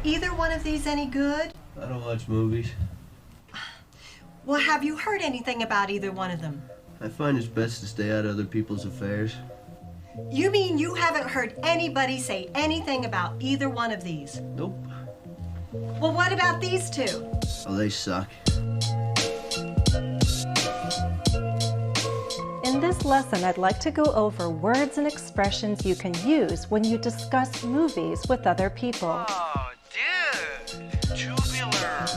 either one of these any good? I don't watch movies. Well, have you heard anything about either one of them? I find it's best to stay out of other people's affairs. You mean you haven't heard anybody say anything about either one of these? Nope. Well, what about these two? Oh, they suck. In this lesson, I'd like to go over words and expressions you can use when you discuss movies with other people. Oh, dude. Tubular.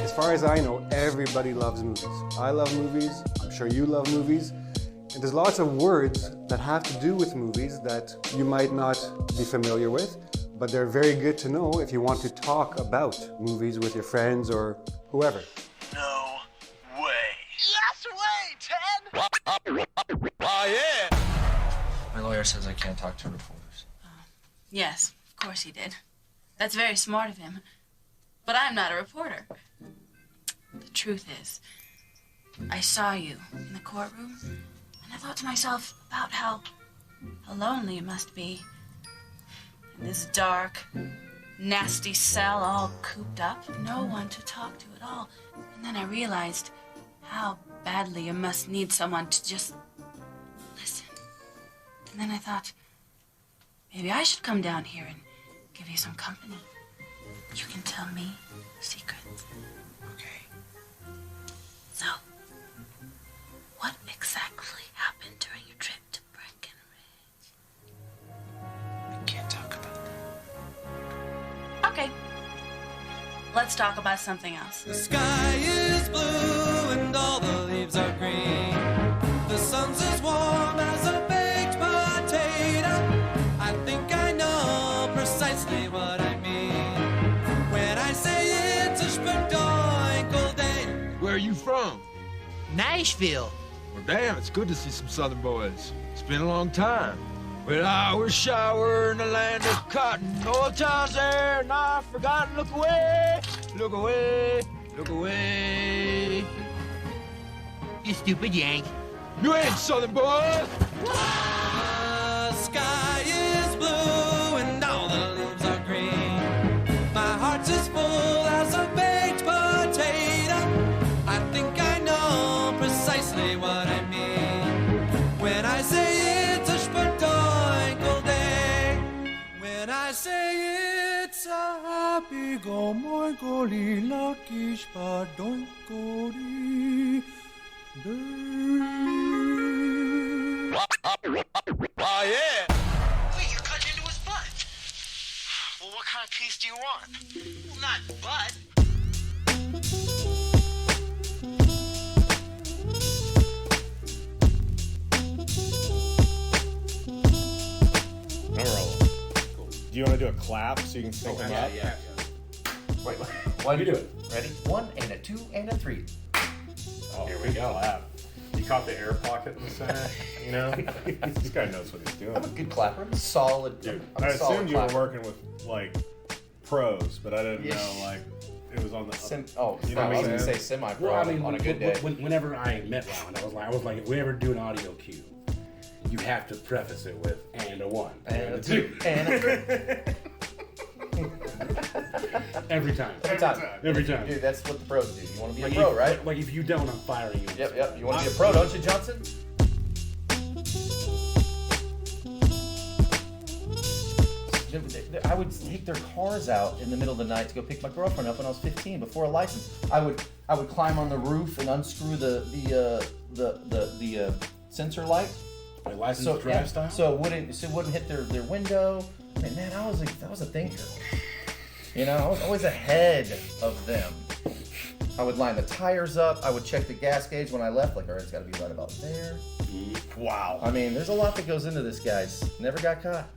As far as I know, everybody loves movies. I love movies. I'm sure you love movies. And there's lots of words that have to do with movies that you might not be familiar with, but they're very good to know if you want to talk about movies with your friends or whoever. No way. Yes way, Ted! Oh, yeah! My lawyer says I can't talk to reporters. Yes, of course he did. That's very smart of him. But I'm not a reporter. The truth is, I saw you in the courtroom, and I thought to myself about how lonely it must be. In this dark, nasty cell, all cooped up, no one to talk to at all. And then I realized how badly you must need someone to just listen. And then I thought, maybe I should come down here and give you some company. You can tell me secrets. Okay. So, what exactly happened during your trip to Breckenridge? I can't talk about that. Okay. Let's talk about something else. The sky is blue and all the leaves are green. The sun's as warm as a baked potato. I think I know precisely what I mean when I say it's a spittin' day. Where are you from? Nashville. Well, damn, it's good to see some Southern boys. It's been a long time. When I was shower in the land of cotton, old times there, and I've forgotten. Look away, look away, look away. You stupid Yank. You ain't Southern boy. The sky is blue and all the leaves are green. My heart's as full as a baked potato. I think I know precisely what I mean when I say it's a spittin' day. When I say it's a happy go moikoli lucky spittin' day. Oh, yeah! Wait, you're cutting into his butt. Well, what kind of piece do you want? Well, not butt. Now we're rolling. Cool. Do you want to do a clap so you can sync them up? Yeah. Wait. One, You do it. Ready? 1 and a 2 and a 3. Oh, here we go. Clap. You caught the air pocket in the center, you know? This guy knows what he's doing. I'm a good clapper. I'm a solid. Dude, I'm a I solid assumed you were clapper. working with, like, pros, but I didn't know, like, it was on the... You know I what was I'm gonna going to say semi-pro on a good day. Whenever I met Ryland, I was like, if we ever do an audio cue, you have to preface it with and a 1 And a 2 and a 3. Every time. Every time. Dude, that's what the pros do. You want to be like a pro, if, right? Like if you don't, I'm firing you. Yep. You want to be a pro, don't you, Johnson? I would take their cars out in the middle of the night to go pick my girlfriend up when I was 15 before a license. I would climb on the roof and unscrew the sensor light. Like license drive style? So it wouldn't hit their window. I mean, man, I was a thinker. You know, I was always ahead of them. I would line the tires up. I would check the gas gauge when I left. Like, all right, it's got to be right about there. Wow. I mean, there's a lot that goes into this, guys. Never got caught.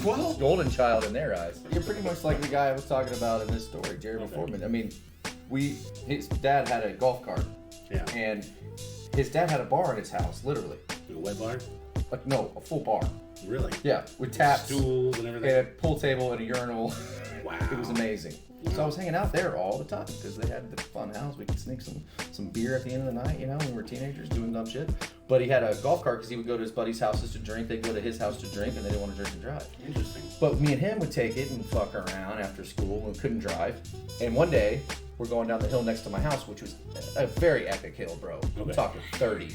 Well, Golden child in their eyes. You're pretty much like the guy I was talking about in this story, Jeremy Foreman. I mean, his dad had a golf cart. Yeah. And his dad had a bar in his house, literally. A wet bar? Like, no, a full bar. Really? Yeah, with taps. Stools and everything. And a pool table and a urinal. Wow. It was amazing. So I was hanging out there all the time because they had the fun house. We could sneak some beer at the end of the night, when we were teenagers doing dumb shit. But he had a golf cart because he would go to his buddies' houses to drink. They'd go to his house to drink, and they didn't want to drink and drive. Interesting. But me and him would take it and fuck around after school and couldn't drive. And one day, we're going down the hill next to my house, which was a very epic hill, bro. I'm talking 30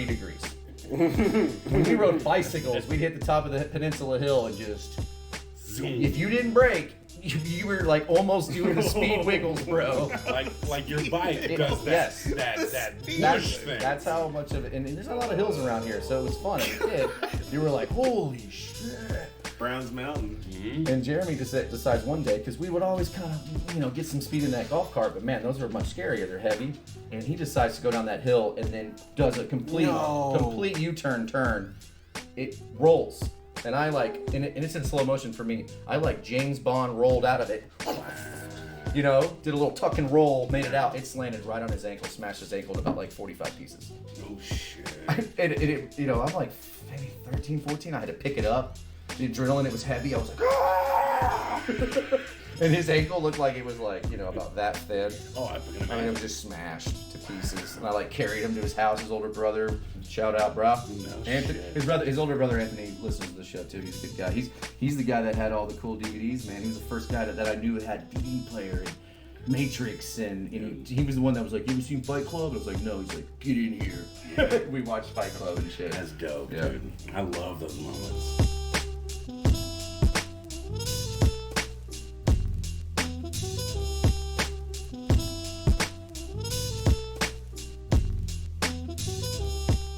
degrees. When we rode bicycles, we'd hit the top of the peninsula hill and just, if you didn't brake, you were like almost doing the speed wiggles, bro. Like your bike does that push thing. That's how much of it, and there's a lot of hills around here, so it was fun. As a kid, you were like, holy shit. Browns Mountain. And Jeremy decides one day, because we would always kind of, get some speed in that golf cart, but man, those are much scarier. They're heavy. And he decides to go down that hill and then does a complete U-turn. It rolls. And I and it's in slow motion for me. I James Bond rolled out of it. Did a little tuck and roll, made it out. It slanted right on his ankle, smashed his ankle to about 45 pieces. Oh shit. I'm like maybe 13, 14. I had to pick it up. The adrenaline, it was heavy. I was like, ah! And his ankle looked like it was about that thin. Oh, I can imagine. It was just smashed to pieces. And I carried him to his house. His older brother, shout out, bro. His older brother Anthony listens to the show too. He's a good guy. He's the guy that had all the cool DVDs, man. He was the first guy that I knew that had DVD player and Matrix, and he was the one that was like, "You ever seen Fight Club?" I was like, "No." He's like, "Get in here." We watched Fight Club and shit. That's dope, dude. I love those moments.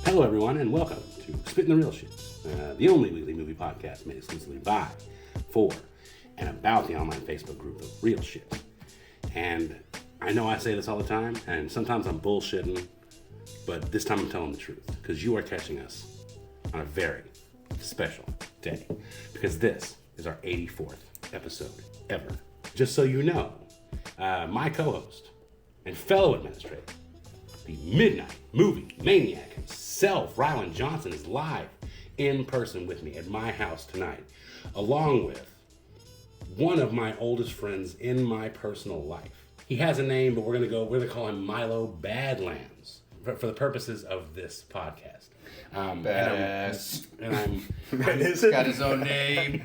Hello, everyone, and welcome to Spittin' the Real Shits, the only weekly movie podcast made exclusively by, for, and about the online Facebook group, The Real Shits. And I know I say this all the time, and sometimes I'm bullshitting, but this time I'm telling the truth, because you are catching us on a very special day, because this is our 84th episode ever. Just so you know, my co-host and fellow administrator, the Midnight Movie Maniac himself, Ryland Johnson, is live in person with me at my house tonight, along with one of my oldest friends in my personal life. He has a name, but we're gonna call him Milo Badlands for the purposes of this podcast. Badass. Is it? Got his own name.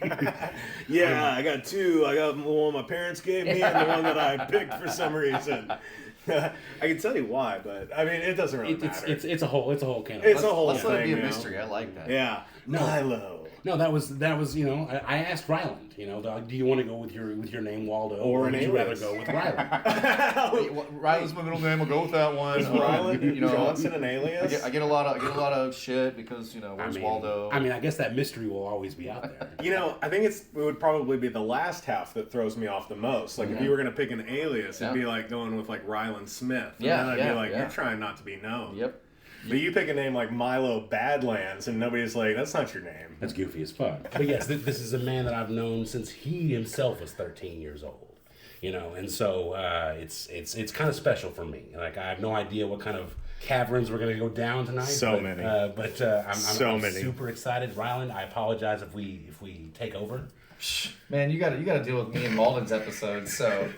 Yeah, I got two. I got the one my parents gave me and the one that I picked for some reason. I can tell you why, but I mean, it doesn't really matter. It's a whole can of It's a whole Let's thing. let it be a mystery. I like that. Yeah. Milo. No, that was I asked Ryland, do you want to go with your name Waldo, or would you rather go with Ryland? Ryland's my middle name. We'll go with that one. Is Ryland Johnson an alias? I get a lot of shit because where's Waldo? I mean, I guess that mystery will always be out there. I think it would probably be the last half that throws me off the most. Like if you were gonna pick an alias, it'd be like going with Ryland Smith. And then I'd be like, you're trying not to be known. Yep. But you pick a name like Milo Badlands, and nobody's like, that's not your name. That's goofy as fuck. But yes, this is a man that I've known since he himself was 13 years old. And so it's kind of special for me. I have no idea what kind of caverns we're gonna go down tonight. I'm super excited. Ryland, I apologize if we take over. Man, you gotta deal with me and Malden's episodes, so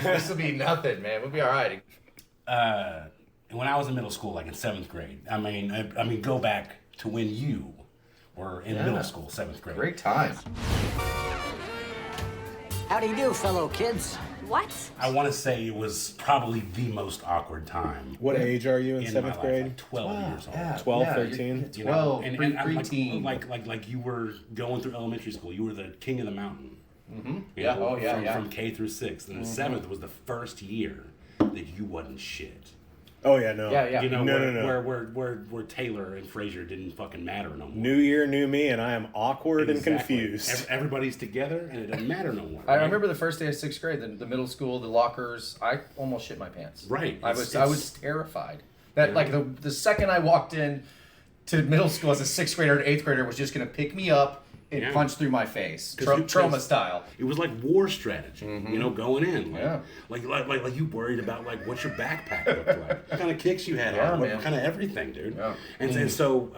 this will be nothing, man. We'll be all right. When I was in middle school, in 7th grade, I mean, go back to when you were in middle school, 7th grade. Great time. How do you do, fellow kids? What? I want to say it was probably the most awkward time. What age are you in 7th my life, grade? 12 years old. Yeah, 12, 13? 12, preteen. Like you were going through elementary school. You were the king of the mountain. Mm-hmm. From K through 6th. And 7th was the first year that you wasn't shit. Oh yeah, no. Yeah. No. Where Taylor and Frazier didn't fucking matter no more. New year, new me, and I am awkward and confused. Everybody's together, and it doesn't matter no more. I remember the first day of 6th grade, the middle school, the lockers. I almost shit my pants. Right. I was terrified. That the second I walked in to middle school as a 6th grader and 8th grader was just gonna pick me up and punch through my face, Troma style. It was like war strategy, going in. Like you worried about what your backpack looked like, what kind of kicks you had on, what kind of everything, dude. Yeah. And so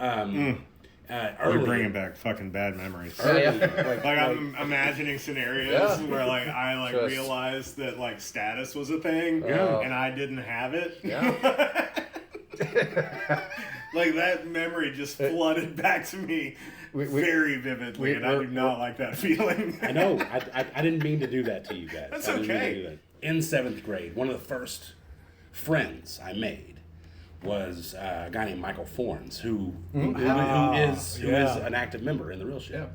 You're bringing back fucking bad memories. Like I'm imagining scenarios where like I Just- realized that like status was a thing and I didn't have it. Yeah. Like that memory just flooded back to me very vividly, and I do not like that feeling. I know. I didn't mean to do that to you guys. That's I didn't mean to okay. do that. In 7th grade, one of the first friends I made was a guy named Michael Forns, who is an active member in the Real Shit.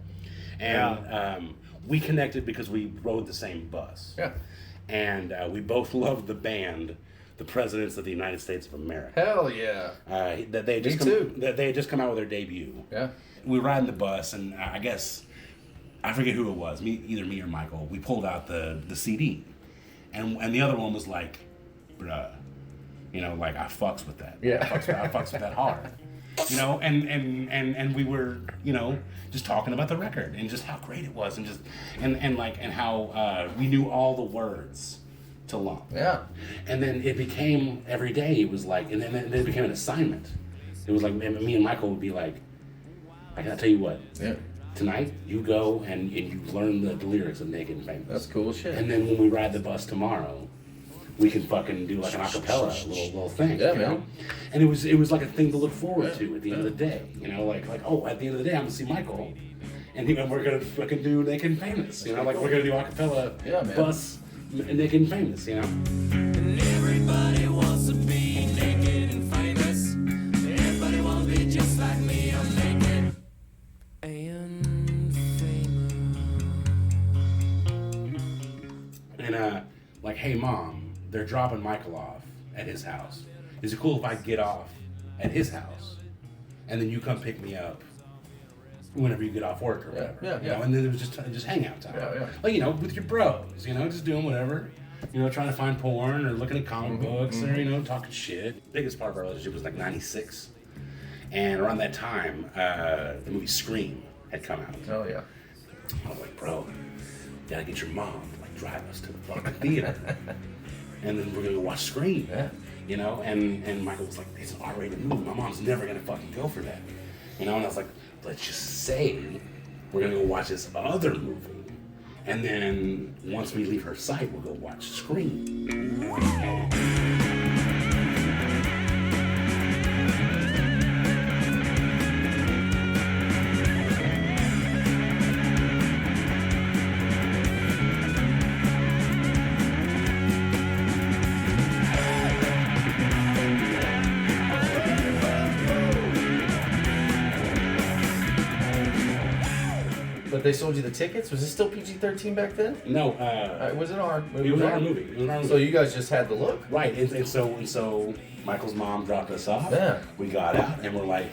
Yeah. And we connected because we rode the same bus. Yeah. And we both loved the band, the Presidents of the United States of America. Hell yeah. That they had just they had just come out with their debut. Yeah. We were riding the bus, and I guess I forget who it was. Either me or Michael. We pulled out the CD, and the other one was like, bruh, you know, like I fucks with that. Yeah. I fucks with that hard. You know, and we were, you know, just talking about the record and just how great it was, and just and how we knew all the words to Lump. Yeah. And then it became every day. It was like, and then it became an assignment. It was like, and me and Michael would be like, I gotta tell you what. Yeah. Tonight you go and you learn the lyrics of Naked and Famous. That's cool shit. And then when we ride the bus tomorrow, we can fucking do like an acapella little thing. Yeah, you know? man. And it was like a thing to look forward to at the end of the day. You know, like oh, at the end of the day I'm gonna see Michael, and we're gonna fucking do Naked and Famous. You know, like we're gonna do acapella bus Naked and Famous. You know. And everybody wants to be naked and famous. Everybody wants to be just like me. I'm naked and famous. And like, hey mom, they're dropping Michael off at his house. Is it cool if I get off at his house, and then you come pick me up whenever you get off work or whatever? Yeah, You know, and then it was just hangout time. Yeah. Like, you know, with your bros, you know, just doing whatever. You know, trying to find porn or looking at comic books or, you know, talking shit. Biggest part of our relationship was like 96. And around that time, the movie Scream had come out. Oh, yeah. I was like, bro, you gotta get your mom to like drive us to the fucking theater. And then we're gonna go watch Scream. Yeah. You know, and Michael was like, it's an R-rated movie. My mom's never gonna fucking go for that. You know, and I was like, let's just say we're gonna go watch this other movie. And then once we leave her sight, we'll go watch Scream. But they sold you the tickets? Was it still PG-13 back then? No, was it our movie? It was our movie. It was our movie. So you guys just had the look? Right, and so Michael's mom dropped us off. Yeah. We got out and we're like,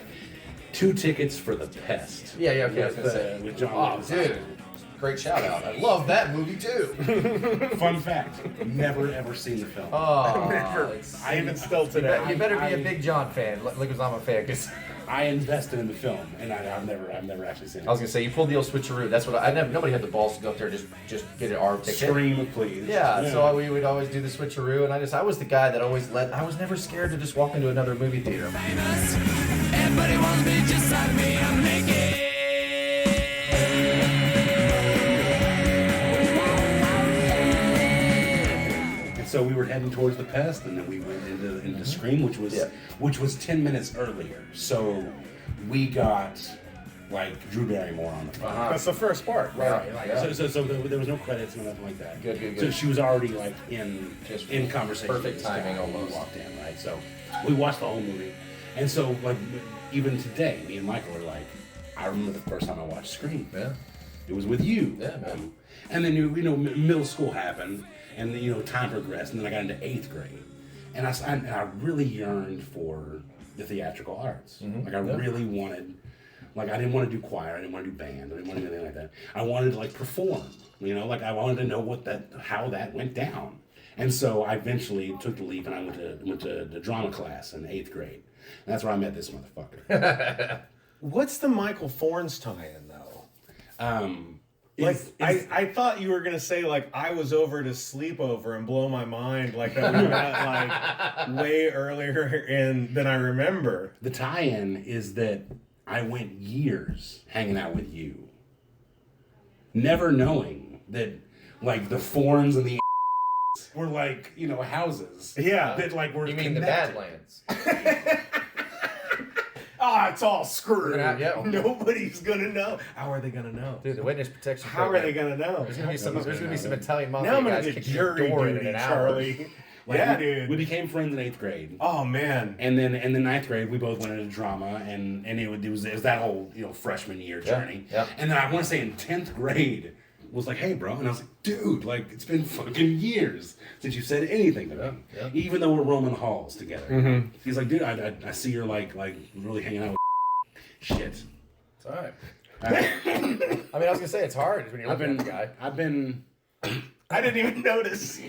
2 tickets for The Pest. Yeah, okay, I was gonna say. With John Oh, Leguizamo. dude. Great shout out. I love that movie too. Fun fact, never ever seen the film. Oh, Never. I Even still today. You better be a big John fan. Leguizamo fan, because I invested in the film, and I've never actually seen it. I was gonna say you pulled the old switcheroo. That's what nobody had the balls to go up there and just get an R ticket. Scream, please. Yeah, so we would always do the switcheroo, and I was the guy that always I was never scared to just walk into another movie theater. Everybody wants to be just like me. I'm naked. So we were heading towards The Pest, and then we went into Scream, which was 10 minutes earlier. So we got like Drew Barrymore on the front. That's the first part, right? So there was no credits and nothing like that. Good. So she was already like in conversation. Perfect with this timing guy when almost. we walked in, right? So we watched the whole movie, and so like even today, me and Michael are like, I remember the first time I watched Scream. Yeah. It was with you. Yeah, man. And then you know middle school happened, and then, you know, time progressed, and then I got into 8th grade, and I really yearned for the theatrical arts. Like I really wanted, like I didn't want to do choir, I didn't want to do band, I didn't want to do anything like that. I wanted to like perform, you know, like I wanted to know how that went down. And so I eventually took the leap, and I went to the drama class in 8th grade. And that's where I met this motherfucker. What's the Michael Forns tie-in though? Like I thought you were gonna say like I was over to sleepover and blow my mind like that we met like way earlier than I remember. The tie-in is that I went years hanging out with you, never knowing that, like, the Forns and the were like, you know, houses. Yeah. That, like, were You mean connected. the Badlands? It's all screwed. Yeah. Nobody's gonna know. How are they gonna know? Dude, the witness protection How program. are they gonna know? There's gonna be some Italian mafia Now I'm gonna guys get kicking your jury door in duty, an hour. Charlie. Like, Yeah, we, dude. We became friends in 8th grade. Oh man. And then in the 9th grade, we both went into drama, and it was that whole, you know, freshman year journey. Yeah. And then I want to say in 10th grade was like, hey, bro. And I was like, dude, like, it's been fucking years since you said anything to me. Yeah. Even though we're roaming halls together. Mhm. He's like, dude, I see you're like really hanging out with shit. It's all right. I mean, I was gonna say it's hard when you're looking at the guy. I didn't even notice.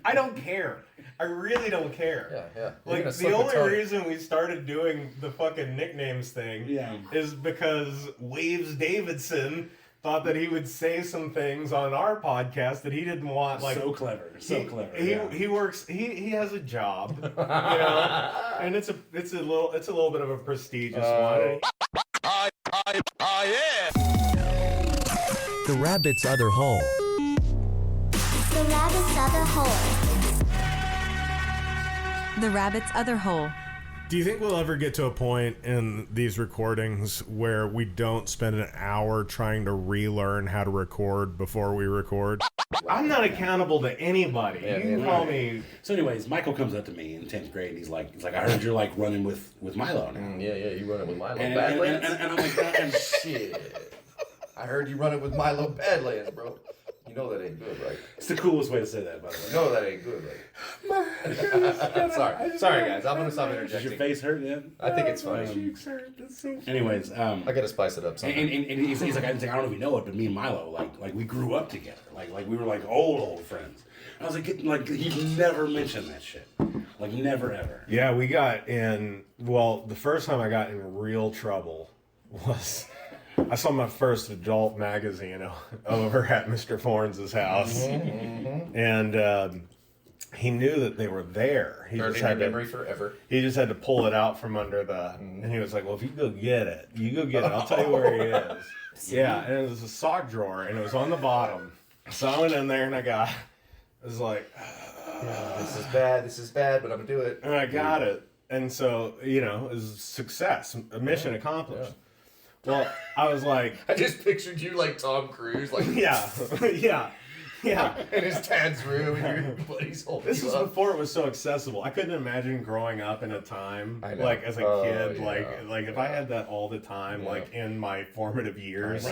I don't care. I really don't care. Yeah. Like, the only reason we started doing the fucking nicknames thing is because Waves Davidson thought that he would say some things on our podcast that he didn't want. Like, so clever. He works. He has a job, you know, and it's a little bit of a prestigious one. The rabbit's other hole. The rabbit's other hole. The rabbit's other hole. Do you think we'll ever get to a point in these recordings where we don't spend an hour trying to relearn how to record before we record? I'm not accountable to anybody. You can call me. So, anyways, Michael comes up to me in 10th grade, and he's like, I heard you're like running with Milo now. Yeah, you running with Milo And Badlands? I'm like, shit. I heard you running with Milo Badlands, bro. You know that ain't good, right? It's the coolest way to say that, by the way. You know that ain't good, right? Sorry, guys. I'm gonna stop interjecting. Does your face hurt, then? I think it's funny. Anyways, I gotta spice it up somehow. And he's like, I don't know if you know it, but me and Milo, like we grew up together. Like we were like old friends. I was like, he never mentioned that shit. Like, never ever. Yeah, we got in. Well, the first time I got in real trouble was I saw my first adult magazine over at Mr. Fornes' house, and he knew that they were there. He just had memory forever. He just had to pull it out from under and he was like, "Well, if you go get it, I'll tell you where he is." Yeah, and it was a sock drawer, and it was on the bottom. So I went in there and I was like, this is bad, but I'm gonna do it. And I got it, and so it was a success, a mission accomplished. Well, I was like... I just pictured you like Tom Cruise, like... Yeah. In his dad's room, and your buddy's holding This was before it was so accessible. I couldn't imagine growing up in a time, like, as a kid, like if I had that all the time, like, in my formative years,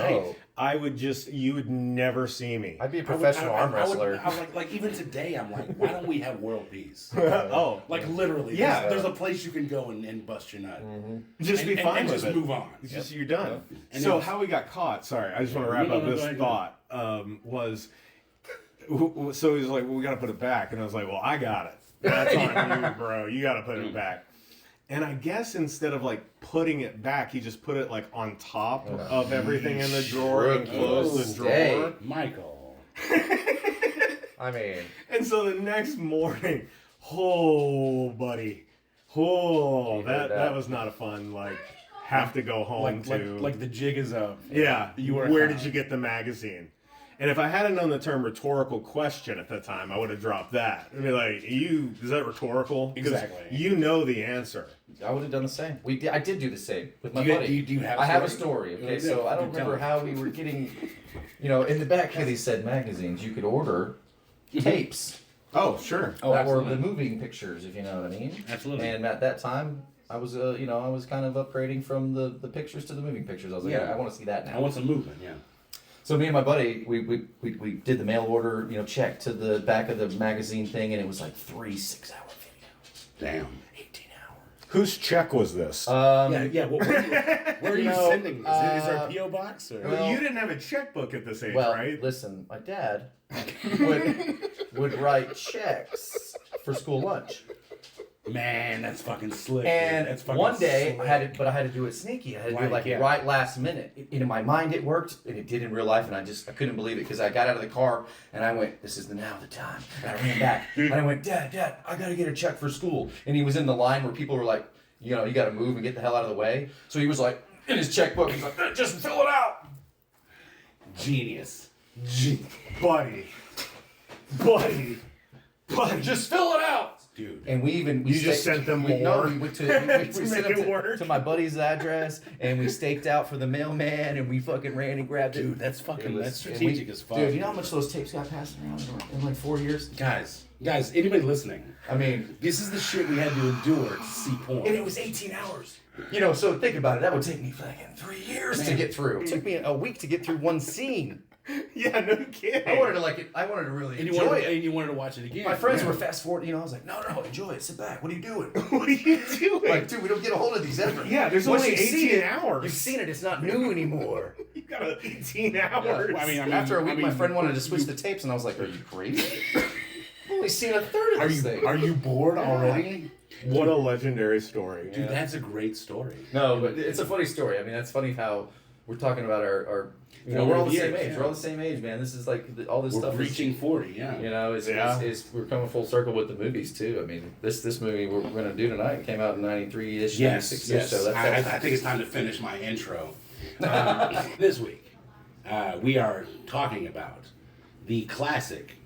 I would you would never see me. I'd be a professional arm wrestler. I was like, even today, I'm like, why don't we have world peace? Like, literally. Yeah. There's a place you can go and bust your nut. Just be fine and with just it. move on. It's just, you're done. And So how we got caught, sorry, I just want to wrap up this thought, was... So he was like, well, we got to put it back. And I was like, well, I got it. That's on you, bro. You got to put it back. And I guess instead of like putting it back, he just put it like on top of everything in the drawer and closed the drawer. Michael. I mean. And so the next morning, buddy. That was not a fun, have to go home to. Like the jig is up. Yeah. Where did you get the magazine? And if I hadn't known the term rhetorical question at the time, I would have dropped that. I'd be like, is that rhetorical? Exactly. You know the answer. I would have done the same. I did do the same with my buddy. buddy. Do you have I have a story. Okay, Yeah, so I don't remember how we were getting, in the back of these said magazines, you could order tapes. Oh, sure. That were the moving pictures, if you know what I mean. Absolutely. And at that time, I was, I was kind of upgrading from the pictures to the moving pictures. I was like, I want to see that now. I want some movement, yeah. So me and my buddy, we did the mail order, check to the back of the magazine thing, and it was like 3 6-hour videos. Damn. 18 hours. Whose check was this? Yeah. Where are you sending this? Is there a P.O. box? Or? Well, you didn't have a checkbook at this age, right? Listen, my dad would write checks for school lunch. Man, that's fucking slick. And that's fucking one day, slick. I had to do it sneaky. I had to do it right last minute. In my mind, it worked, and it did in real life, and I couldn't believe it because I got out of the car and I went, "This is now the time." And I ran back and I went, "Dad, I gotta get a check for school." And he was in the line where people were like, you know, you got to move and get the hell out of the way. So he was like, in his checkbook, he's like, just fill it out. Genius. Buddy, just fill it out. Dude. And we just sent them more? No, we went to we sent make them it work? to my buddy's address, and we staked out for the mailman, and we fucking ran and grabbed it. Dude, that's strategic as fuck. Dude, you know how much those tapes got passed around in like 4 years? Guys, anybody listening? I mean, this is the shit we had to endure to see porn. And it was 18 hours. You know, so think about it. That would take me fucking 3 years to get through. It took me a week to get through one scene. Yeah, no kidding. I wanted to like it. I wanted to really and enjoy it. And you wanted to watch it again. My friends were fast forward. You know, I was like, no, enjoy it. Sit back. What are you doing? What are you doing? Like, dude, we don't get a hold of these ever. Yeah, there's Once only you've seen 18 it, hours. You've seen it. It's not new anymore. You got 18 hours. Yeah. I mean, after a week, my friend wanted to switch the tapes, and I was like, are you crazy? I've only seen a third of this thing. Are you bored already? What a legendary story. Dude, that's a great story. No, but it's a funny story. I mean, that's funny how we're talking about our you know, we're all the same age. Yeah. We're all the same age, man. This is like all this stuff. We're reaching 40, yeah. You know, it's we're coming full circle with the movies too. I mean, this movie we're going to do tonight came out in 93-ish, 96-ish. Yes. So I think it's time to finish my intro. This week, we are talking about the classic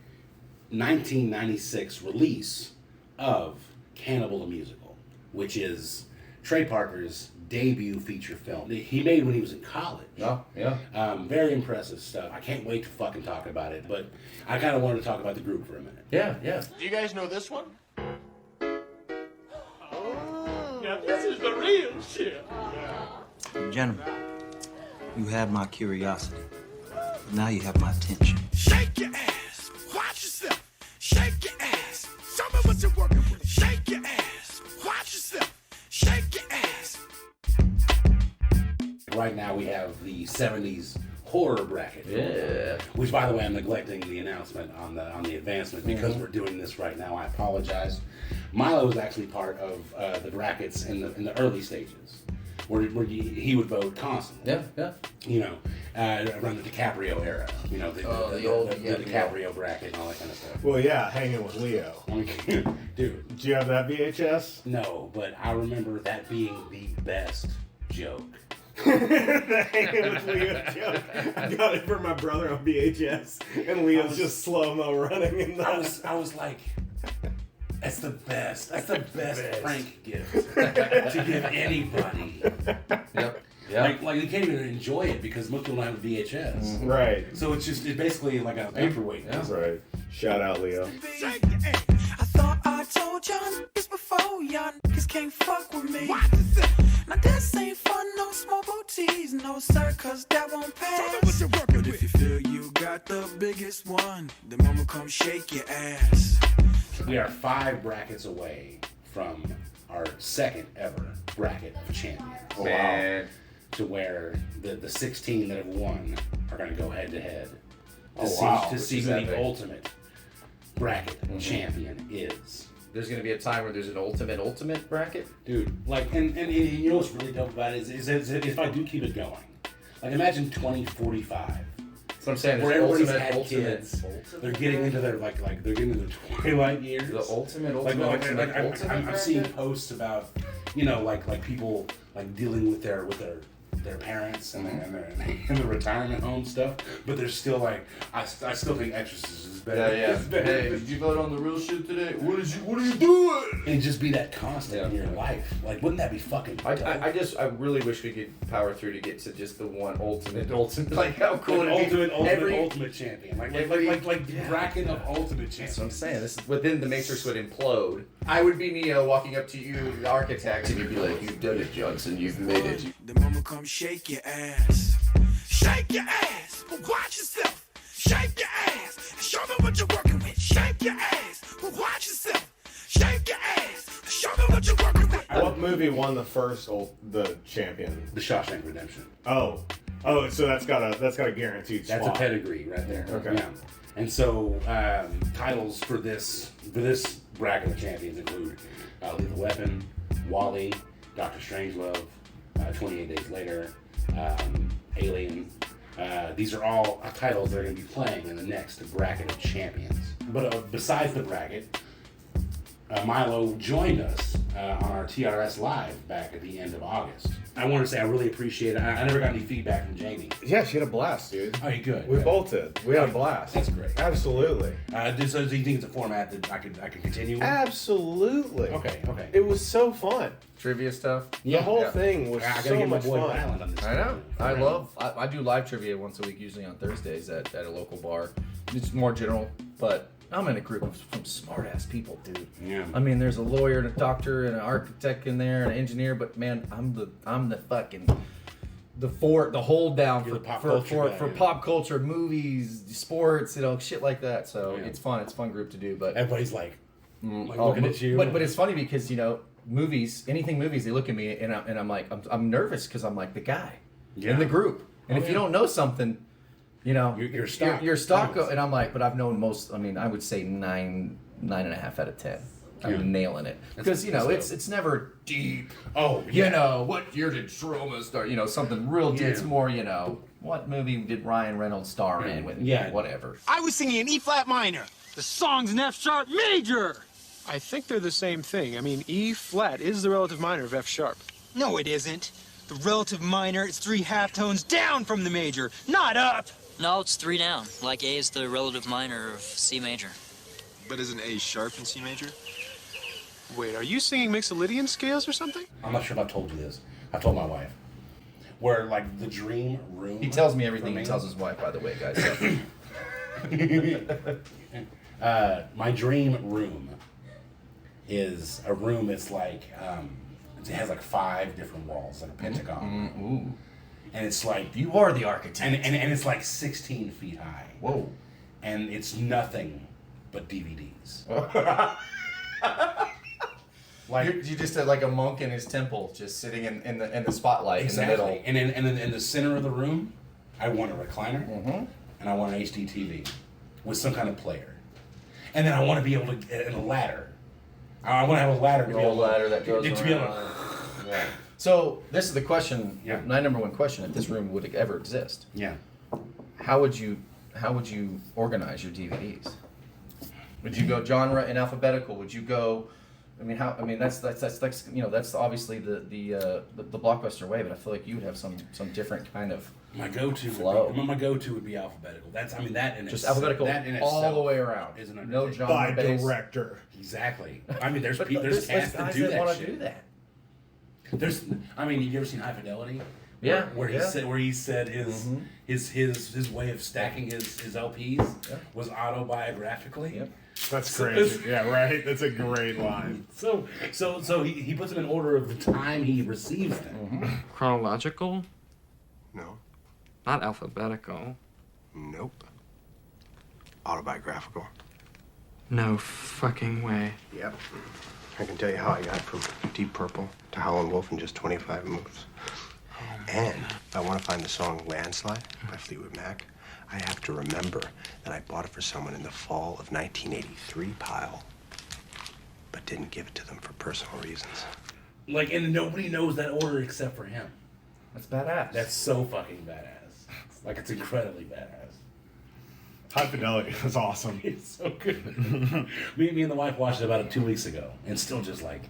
1996 release of Cannibal the Musical, which is Trey Parker's debut feature film. He made when he was in college. Oh, yeah. Very impressive stuff. I can't wait to fucking talk about it, but I kind of wanted to talk about the group for a minute. Yeah. Do you guys know this one? Now this is the real shit. Gentlemen, you have my curiosity. But now you have my attention. Shake your ass. Watch yourself. Shake your ass. Show me what you're working with. Shake your ass. Watch yourself. Shake your ass. Right now we have the 70s horror bracket. Yeah. Which, by the way, I'm neglecting the announcement on the advancement because we're doing this right now. I apologize. Milo was actually part of the brackets in the early stages, where he would vote constantly. Yeah. You know, around the DiCaprio era. You know, the old DiCaprio bracket and all that kind of stuff. Well, yeah, hanging with Leo. Dude. Did you have that VHS? No, but I remember that being the best joke. The hanging with Leo joke. I got it for my brother on VHS, and Leo's just slow-mo running in the... I was like, that's the best. That's the best prank gift to give anybody. Yep. Like you can't even enjoy it because most people don't have a VHS. Mm-hmm. Right. So it's basically like a paperweight. Yeah. That's right. Shout out, Leo. Shake your ass. I thought I told y'all niggas before, y'all niggas can't fuck with me. Now this ain't fun, no small booties, no sir, cause that won't pass. But if you feel you got the biggest one, then mama come shake your ass. We are 5 brackets away from our second ever bracket of champions. Oh, wow. To where the 16 that have won are going to go head to head to see who the ultimate bracket champion is. There's going to be a time where there's an ultimate bracket? Dude, like, and you know what's really dope about it is if I do keep it going. Like, imagine 2045. That's what I'm saying. Where everybody's had kids. They're getting into their, like they're getting into their twilight years. The ultimate. I'm seeing posts about, you know, like people, like, dealing with their parents and the retirement home stuff, but they're still like, I still think Exorcist is better. Yeah. Hey, did you vote on the real shit today? What are you doing? And just be that constant in your life. Like, wouldn't that be fucking dope? I really wish we could power through to get to just the one ultimate. Like, how cool it would be? Ultimate champion. Like bracket of ultimate champion. That's what I'm saying. This is within the Matrix would implode. I would be Neo walking up to you, the architect, and you'd be like, "You've done it, Johnson. You've made it." The mama come shake your ass. Shake your ass, but watch yourself. Shake your ass, and show me what you're working with. Shake your ass, but watch yourself. Shake your ass, and show me what you're working with. What movie won the champion? The Shawshank Redemption. Oh, so that's got a guaranteed spot. That's a pedigree right there. Okay. Yeah. And so titles for this bracket of champions include Lethal Weapon, Wall-E, Dr. Strangelove, 28 Days Later, Alien. These are all titles that are going to be playing in the next bracket of champions. But besides the bracket, Milo joined us on our TRS Live back at the end of August. I want to say I really appreciate it. I never got any feedback from Jamie. Yeah, she had a blast, dude. Oh, you good? We Good. both did. We had a blast. That's great. Absolutely. So do you think it's a format that I could continue with? Absolutely. Okay. It was so fun. Trivia stuff. The whole thing was I gotta so get my much boy fun. Ryland on this. I know. I do live trivia once a week, usually on Thursdays at a local bar. It's more general, but I'm in a group of some smart ass people, dude. Yeah. I mean, there's a lawyer and a doctor and an architect in there and an engineer, but man, I'm the fucking the hold down You're the pop for culture guy, pop culture, movies, sports, shit like that. So Yeah. it's fun. It's a fun group to do. But Everybody's like looking at you. But it's funny because movies, they look at me and I'm like I'm nervous because I'm like the guy in the group, and if you don't know something. You're stock. You're stock, and I'm like, but I've known most. I mean, I would say 9.5 out of 10. I'm nailing it because it's never deep. Oh, yeah. What year did Troma start? Something real deep. It's more, what movie did Ryan Reynolds star in? With whatever. I was singing an E flat minor. The song's an F sharp major. I think they're the same thing. I mean, E flat is the relative minor of F sharp. No, it isn't. The relative minor is 3 half tones down from the major, not up. No, it's 3 down. Like A is the relative minor of C major. But isn't A sharp in C major? Wait, are you singing Mixolydian scales or something? I'm not sure if I told you this. I told my wife. Where like the dream room. He tells me everything he tells his wife, by the way, guys. So. My dream room is a room that's like it has like 5 different walls, like a pentagon. Ooh. And it's like you are the architect. And it's like 16 feet high. Whoa. And it's nothing but DVDs. Like you just had like a monk in his temple, just sitting in the spotlight in the middle. And in the center of the room, I want a recliner, and I want an HD TV with some kind of player, and then I want to be able to get in a ladder. I want to have a ladder. An old ladder that goes around. Yeah. So this is the question. Yeah. My number one question: if this room would ever exist, how would you organize your DVDs? Would you go genre in alphabetical? Would you go? I mean, that's obviously the blockbuster way, but I feel like you would have some different kind of my go-to flow. My go-to would be alphabetical. That in just alphabetical all the way around. No genre by based. Director. Exactly. I mean, there's But there's cats that do that want to shit. do that. You ever seen High Fidelity? Yeah. Where he said his way of stacking his LPs was autobiographically. Yep. That's crazy. Yeah, right. That's a great line. So he puts them in order of the time he receives them. Chronological? No. Not alphabetical. Nope. Autobiographical. No fucking way. Yep. I can tell you how I got from Deep Purple to Howlin' Wolf in just 25 moves. And if I want to find the song Landslide by Fleetwood Mac, I have to remember that I bought it for someone in the fall of 1983 pile, but didn't give it to them for personal reasons. And nobody knows that order except for him. That's badass. That's so fucking badass. It's incredibly badass. High Fidelity was awesome. It's so good. me and the wife watched it about 2 weeks ago, and still just like,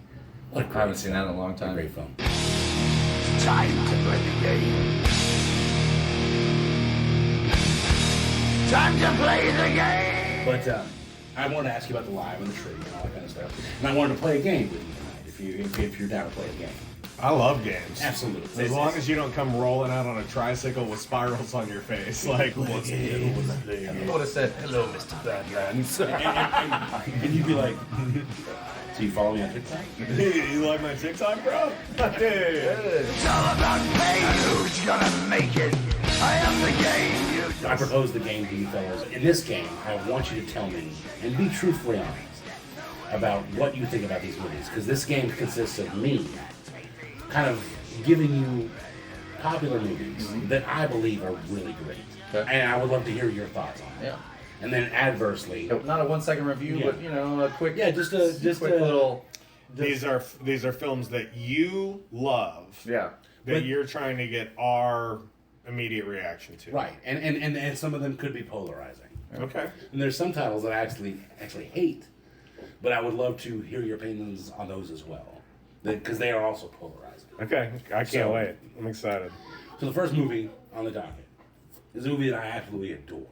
what a great I haven't seen that in a long time. Great film. Time to play the game. Time to play the game. But I wanted to ask you about the live and the trivia and all that kind of stuff, and I wanted to play a game with you tonight. If you're down to play a game. I love games. Absolutely. As long as you don't come rolling out on a tricycle with spirals on your face. Like, what's I would have said, hello, Mr. Badlands. and you'd be like, so you follow me on TikTok? You like my TikTok, bro? Hey. It's all about pain. Who's gonna make it? I am the game. I propose the game to you fellas. In this game, I want you to tell me, and be truthfully honest, about what you think about these movies. Because this game consists of me kind of giving you popular movies that I believe are really great. Okay. And I would love to hear your thoughts on it. Yeah. And then adversely, not a 1 second review, but a quick, just a quick little. These are films that you love. Yeah. That you're trying to get our immediate reaction to. Right. And some of them could be polarizing. Okay. And there's some titles that I actually hate. but I would love to hear your opinions on those as well, because they are also polarizing. Okay, I can't wait. I'm excited. So the first movie on the docket is a movie that I absolutely adore.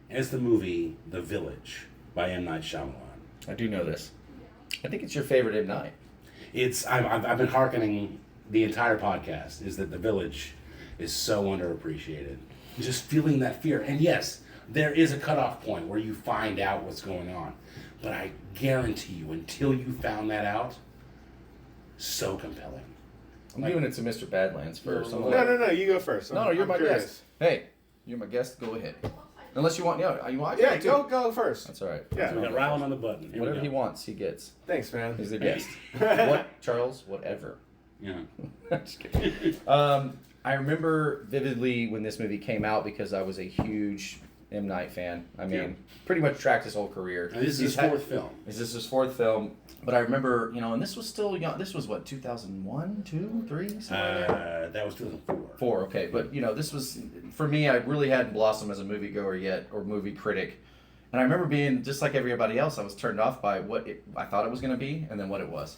And it's the movie The Village by M. Night Shyamalan. I do know this. I think it's your favorite M. Night. I've been hearkening the entire podcast, is that The Village is so underappreciated. Just feeling that fear. And yes, there is a cutoff point where you find out what's going on. But I guarantee you, until you found that out, so compelling. I'm giving it to Mr. Badlands first. No, you go first. No, you're I'm my curious. guest. Hey, you're my guest. Go ahead. Unless you want, Yeah, go first. That's all right. Yeah. We got Ryland on the button. Here Whatever we he go. wants, he gets. Thanks, man. He's the guest. What, Charles? Whatever. Yeah. Just kidding. I remember vividly when this movie came out because I was a huge M. Night fan. I mean, pretty much tracked his whole career. And this is his fourth film. This is his fourth film. But I remember, and this was still young. This was what, 2001, 2, 3? That was 2004. 4, okay. But, this was, for me, I really hadn't blossomed as a moviegoer yet, or movie critic. And I remember being, just like everybody else, I was turned off by what I thought it was going to be, and then what it was.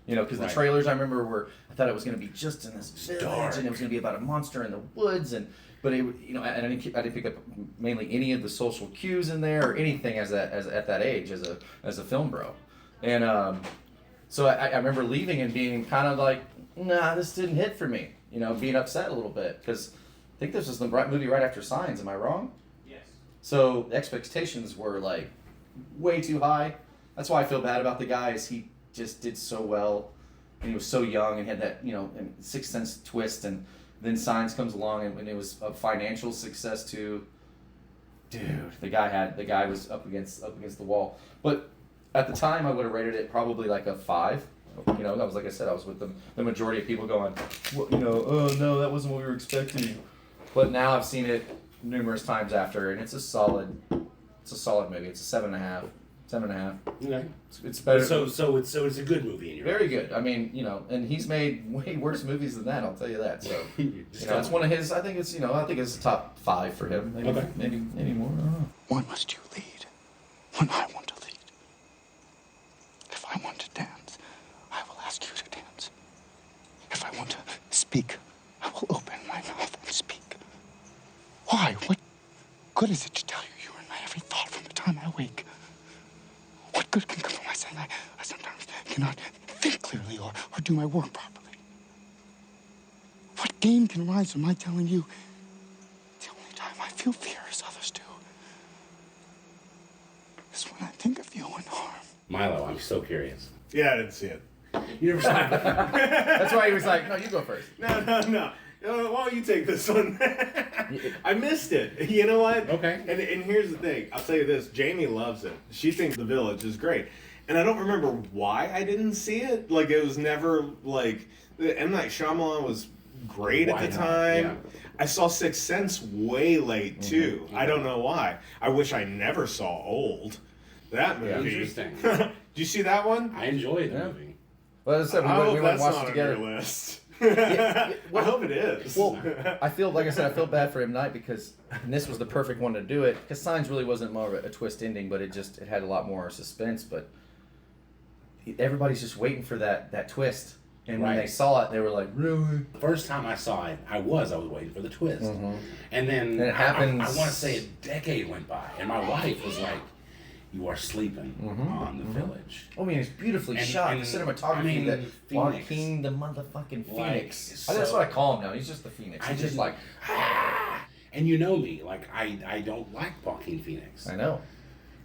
Because the trailers, I remember, I thought it was going to be just in this village, and it was going to be about a monster in the woods, but it, I didn't pick up mainly any of the social cues in there or anything at that age as a film bro. And so I remember leaving and being kind of like, nah, this didn't hit for me. Being upset a little bit because I think this was the movie right after Signs. Am I wrong? Yes. So the expectations were like way too high. That's why I feel bad about the guy. Is he just did so well, and he was so young and had that Sixth Sense twist, and then Signs comes along and it was a financial success too. Dude, the guy was up against the wall, but. At the time, I would have rated it probably like a 5. That was, like I said, I was with the majority of people going, well, oh no, that wasn't what we were expecting. But now I've seen it numerous times after, and it's a solid movie. It's a 7.5. 7.5. Okay. It's better. So it's a good movie in your very good. I mean, and he's made way worse movies than that. I'll tell you that. So it's one of his. I think it's it's top 5 for him. Maybe okay. maybe more. I don't know. Why must you lead when I want to lead? If I want to dance, I will ask you to dance. If I want to speak, I will open my mouth and speak. Why? What good is it to tell you in my every thought from the time I wake? What good can come from my saying I sometimes cannot think clearly or do my work properly? What gain can arise from my telling you the only time I feel fear as others do is when I think of you in harm? Milo, I'm so curious. Yeah, I didn't see it. You never saw it. That's why he was like, no, you go first. No. Why don't you take this one? I missed it. You know what? Okay. And here's the thing. I'll tell you this. Jamie loves it. She thinks The Village is great. And I don't remember why I didn't see it. Like, it was never, like... M. Night Shyamalan was great at the time. Yeah. I saw Sixth Sense way late, too. I don't know why. I wish I never saw Old. That movie. Interesting. Did you see that one? I enjoyed the movie. Well, as I said, we went and watched it together. On your list. I hope it is. Well, I feel bad for M. Night because this was the perfect one to do it. Because Signs really wasn't more of a twist ending, but it had a lot more suspense. But everybody's just waiting for that twist. And when they saw it, they were like, really? The first time I saw it, I was waiting for the twist. Mm-hmm. And then it happens. I want to say a decade went by, and my wife was like, you are sleeping on The Village. I mean, it's beautifully shot. The cinematography, that Joaquin, the motherfucking Phoenix. That's what I call him now. He's just the Phoenix. He's just like, and you know me, like I don't like Joaquin Phoenix. I know.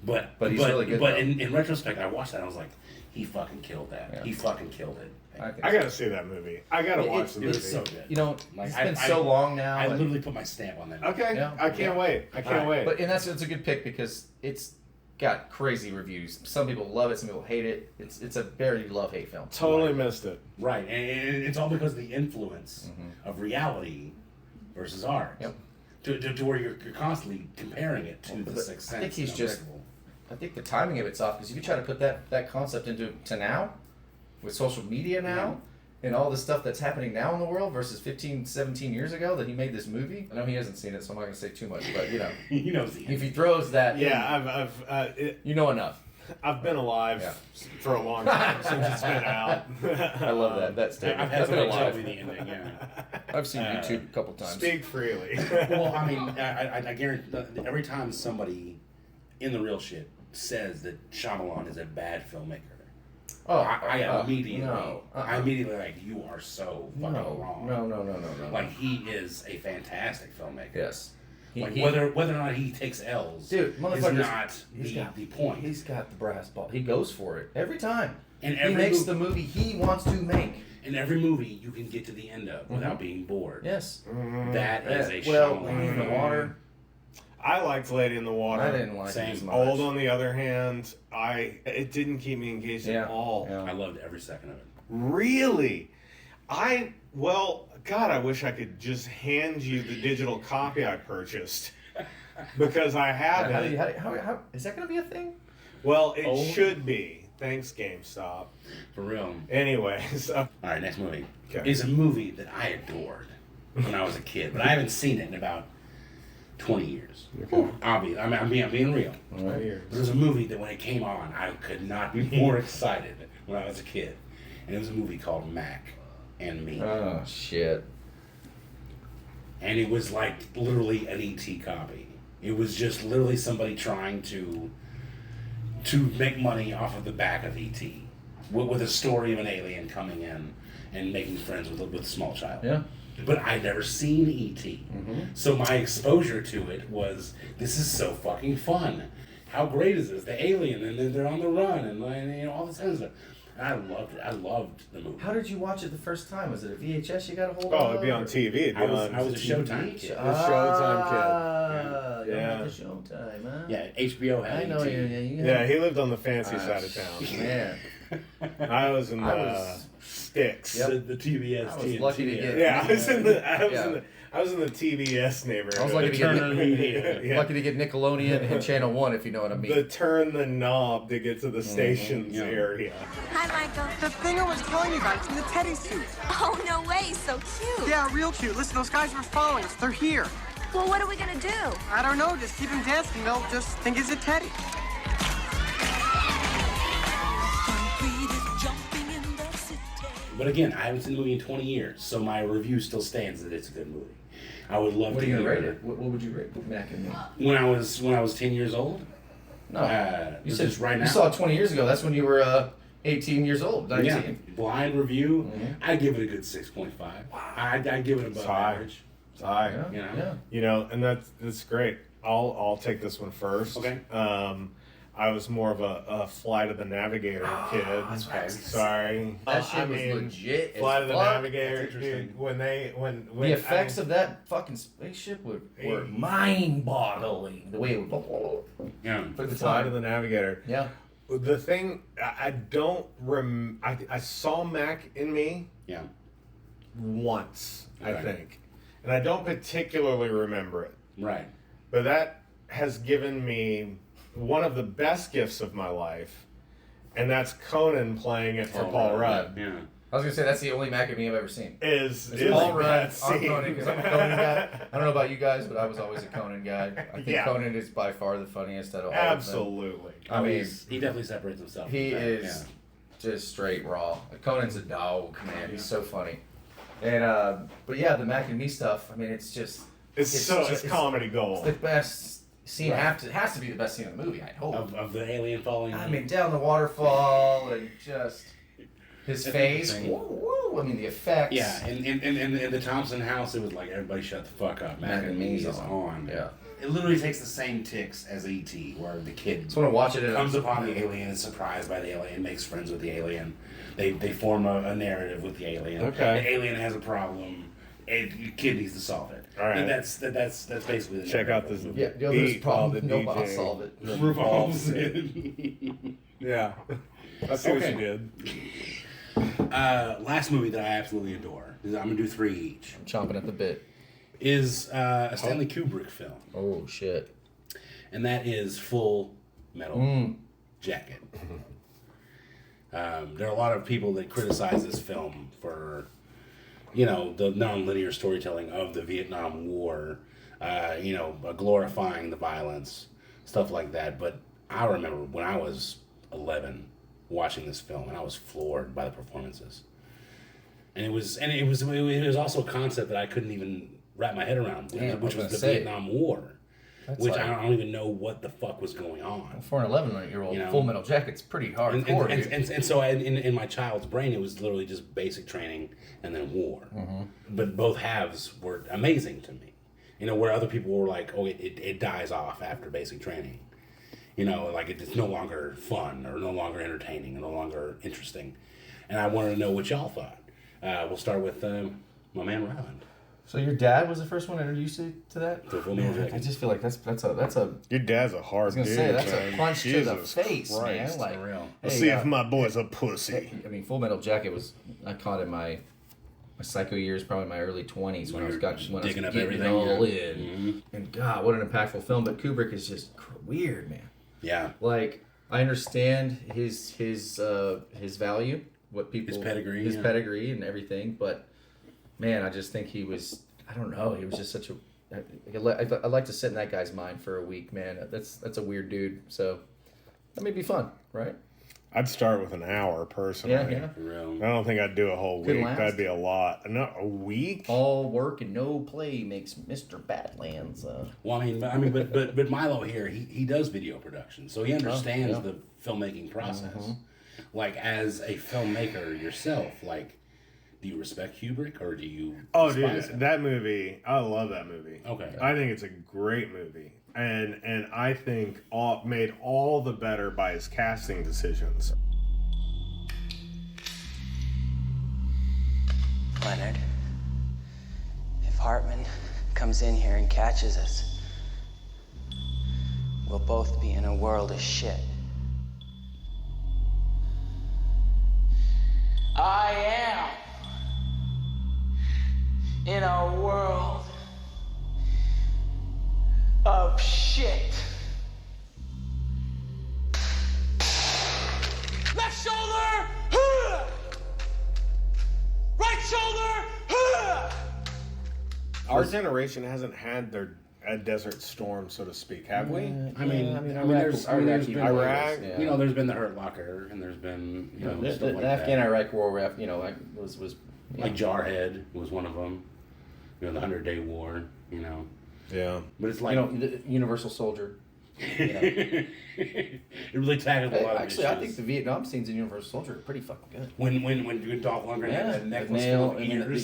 But he's really good. But in retrospect, I watched that and I was like, he fucking killed that. Yeah. He fucking killed it. I gotta see that movie. I gotta watch the movie. It's so good. It's been so long now. I literally put my stamp on that movie. Okay. Yeah. I can't wait. I can't wait. But it's a good pick because it's got crazy reviews. Some people love it, some people hate it. It's a very love-hate film. Totally missed it. Right, and it's all because of the influence of reality versus art. Yep. To where you're constantly comparing it to the Sixth Sense. I think he's just. I think the timing of it's off because if you try to put that concept to now, with social media now, and all the stuff that's happening now in the world versus 15, 17 years ago that he made this movie. I know he hasn't seen it, so I'm not going to say too much, but he knows if he throws that, yeah, I've you know enough. I've been alive for a long time since it's been out. I love that. That statement. I've had been alive. the ending, yeah. I've seen YouTube a couple times. Speak freely. Well, I mean, I guarantee every time somebody in the real shit says that Shyamalan is a bad filmmaker, I immediately like, you are so fucking wrong. No. Like, he is a fantastic filmmaker. Yes. Whether or not he takes L's, dude, is not the point. He's got the brass ball. He goes for it every time. And he makes the movie he wants to make. In every movie, you can get to the end of without being bored. Yes. That is a Lady in the Water. I liked Lady in the Water. I didn't like it as much. Old, on the other hand, it didn't keep me engaged at all. I loved every second of it. Really? God, I wish I could just hand you the digital copy I purchased. Because I have it. How is that going to be a thing? Well, it should be. Thanks, GameStop. For real. Anyways. All right, next movie. Is a movie that I adored when I was a kid, but I haven't seen it in about 20 years. Obviously, I'm being real. There's a movie that when it came on, I could not be more excited when I was a kid. And it was a movie called Mac and Me. Oh, shit. And it was like literally an E.T. copy. It was just literally somebody trying to make money off of the back of E.T. with a story of an alien coming in and making friends with a small child. Yeah. But I'd never seen E.T. So my exposure to it was, this is so fucking fun. How great is this? The alien, and then they're on the run, and all this kind of stuff. And I loved it. I loved the movie. How did you watch it the first time? Was it a VHS you got a hold of? Oh, it'd be on TV. I was a Showtime kid. Showtime kid. Yeah. The Showtime, huh? Yeah, HBO had I know ET. Yeah, he lived on the fancy side of town. Man. I was in the sticks. Yep. The TBS. I was lucky to get. Yeah, I was in the TBS neighborhood. I was lucky to get Nickelodeon and Channel 1, if you know what I mean. Turn the knob to get to the stations area. Hi, Michael. The thing I was telling you about, it's in the teddy suit. Oh, no way. So cute. Yeah, real cute. Listen, those guys were following us. They're here. Well, what are we going to do? I don't know. Just keep him dancing. They'll just think it's a teddy. But again, I haven't seen the movie in 20 years, so my review still stands that it's a good movie. I would love What to are you hear going to rate it? What would you rate Mac and Me? When I was 10 years old? No. You said right now. You saw it 20 years ago. That's when you were 18 years old. 19. Yeah. Blind review, I'd give it a good 6.5. I'd give it above average. It's high. Yeah. You know, and that's great. I'll take this one first. Okay. I was more of a Flight of the Navigator kid. That's what I was gonna Sorry. That shit was legit. Flight of the fuck. Navigator, dude. When the effects of that fucking spaceship were mind-boggling. The way it would. Yeah. For the Flight time. of the Navigator. Yeah. The thing I don't I saw Mac in Me. Yeah. Once, I Okay. think, and I don't particularly remember it. Right. But that has given me one of the best gifts of my life, and that's Conan playing it for Paul Rudd. Yeah. I was gonna say that's the only Mac and Me I've ever seen. Is Paul Rudd that on scene. Conan, because I'm a Conan guy. I don't know about you guys, but I was always a Conan guy. I think Yeah. Conan is by far the funniest out of all Absolutely. of them. I mean, he definitely separates himself. He from that, is just straight raw. Conan's a dog, man. He's so funny. And but yeah, the Mac and Me stuff. I mean, it's just it's comedy gold. It's the best scene. Right. Has to be the best scene in the movie. I hope. Of the alien falling. I mean, down the waterfall and just his face. Woo, woo. I mean, the effects. Yeah, and in the Thompson house, it was like everybody shut the fuck up. Mac and Me is on. Yeah. It literally takes the same ticks as E.T., where the kid Just want to watch it. comes upon the alien, is surprised by the alien, makes friends with the alien. They form a narrative with the alien. Okay. The alien has a problem. And the kid needs to solve it. All right. And that's basically the Check out this. Yeah, there's a problem. Nobody solve it. Revolves Yeah. I see what you did. Last movie that I absolutely adore. I'm gonna do 3 each. I'm chomping at the bit. Is a Stanley Kubrick film. Oh shit. And that is Full Metal Jacket. There are a lot of people that criticize this film for, the non-linear storytelling of the Vietnam War, glorifying the violence, stuff like that. But I remember when I was 11 watching this film, and I was floored by the performances. And it was also a concept that I couldn't even wrap my head around, which was the Vietnam War. Which I don't even know what the fuck was going on. For an 11-year-old, Full Metal Jacket's pretty hardcore. And so in my child's brain, it was literally just basic training and then war. Mm-hmm. But both halves were amazing to me. Where other people were like, oh, it dies off after basic training. Like it's no longer fun or no longer entertaining or no longer interesting. And I wanted to know what y'all thought. We'll start with my man Ryland. So your dad was the first one to introduce you to that? Man, I just feel like that's a. Your dad's a hard dude. I was gonna say that's man. a punch Jesus to the face, Christ. man. Like, real. Let's see if my boy's a pussy. I mean, Full Metal Jacket was I caught in my psycho years, probably my early 20s when I was getting it all in. Mm-hmm. And God, what an impactful film! But Kubrick is just weird, man. Yeah. Like I understand his value, what people his pedigree and everything, but. Man, I just think he was, I don't know, he was just such a, I'd like to sit in that guy's mind for a week, man. That's a weird dude, so that may be fun, right? I'd start with an hour, personally. Yeah. For real. I don't think I'd do a whole Could week. last. That'd be a lot. No, a week? All work and no play makes Mr. Badlands. Well, but Milo here, he does video production, so he understands the filmmaking process. Mm-hmm. Like, as a filmmaker yourself, like, do you respect Kubrick or do you? Oh, dude, that movie! I love that movie. Okay, I think it's a great movie, and I think made all the better by his casting decisions. Leonard, if Hartman comes in here and catches us, we'll both be in a world of shit. I am in a world of shit. Left shoulder! Right shoulder! Our generation hasn't had a desert storm, so to speak, have we? There's been Iraq. Yeah. There's been the Hurt Locker, and there's been stuff like the that. Afghan-Iraq War, was like Jarhead was one of them. The 100-Day War. Yeah. But it's like the Universal Soldier. It really tackled a lot of issues. Actually, I think the Vietnam scenes in Universal Soldier are pretty fucking good. When Dolph Lundgren had that necklace full of ears,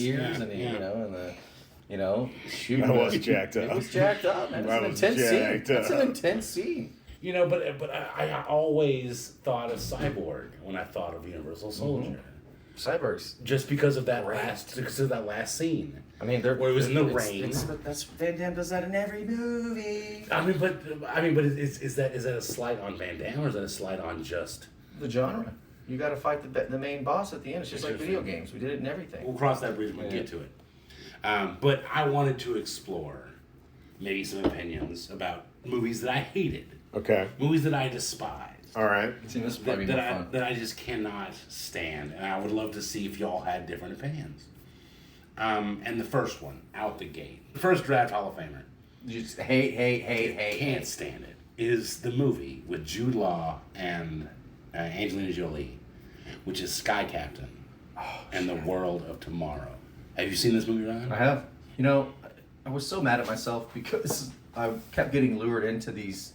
shooting. That was jacked up. It was jacked up, man. That's an intense scene. That's an intense scene. But I always thought of Cyborg when I thought of Universal Soldier. Mm-hmm. Cyborg's just because of that last scene. Where it was in the rain. That's Van Damme does that in every movie. But is that a slight on Van Damme or is that a slight on just the genre? You got to fight the main boss at the end. It's just like video games. We did it in everything. We'll cross that bridge when we get to it. But I wanted to explore maybe some opinions about movies that I hated. Okay. Movies that I despised. All right. See, this is probably more fun. That I just cannot stand, and I would love to see if y'all had different opinions. And the first one, out the gate, first draft Hall of Famer. You just hate. Can't stand it. Is the movie with Jude Law and Angelina Jolie, which is Sky Captain and the World of Tomorrow. Have you seen this movie, Ryan? I have. I was so mad at myself because I kept getting lured into these.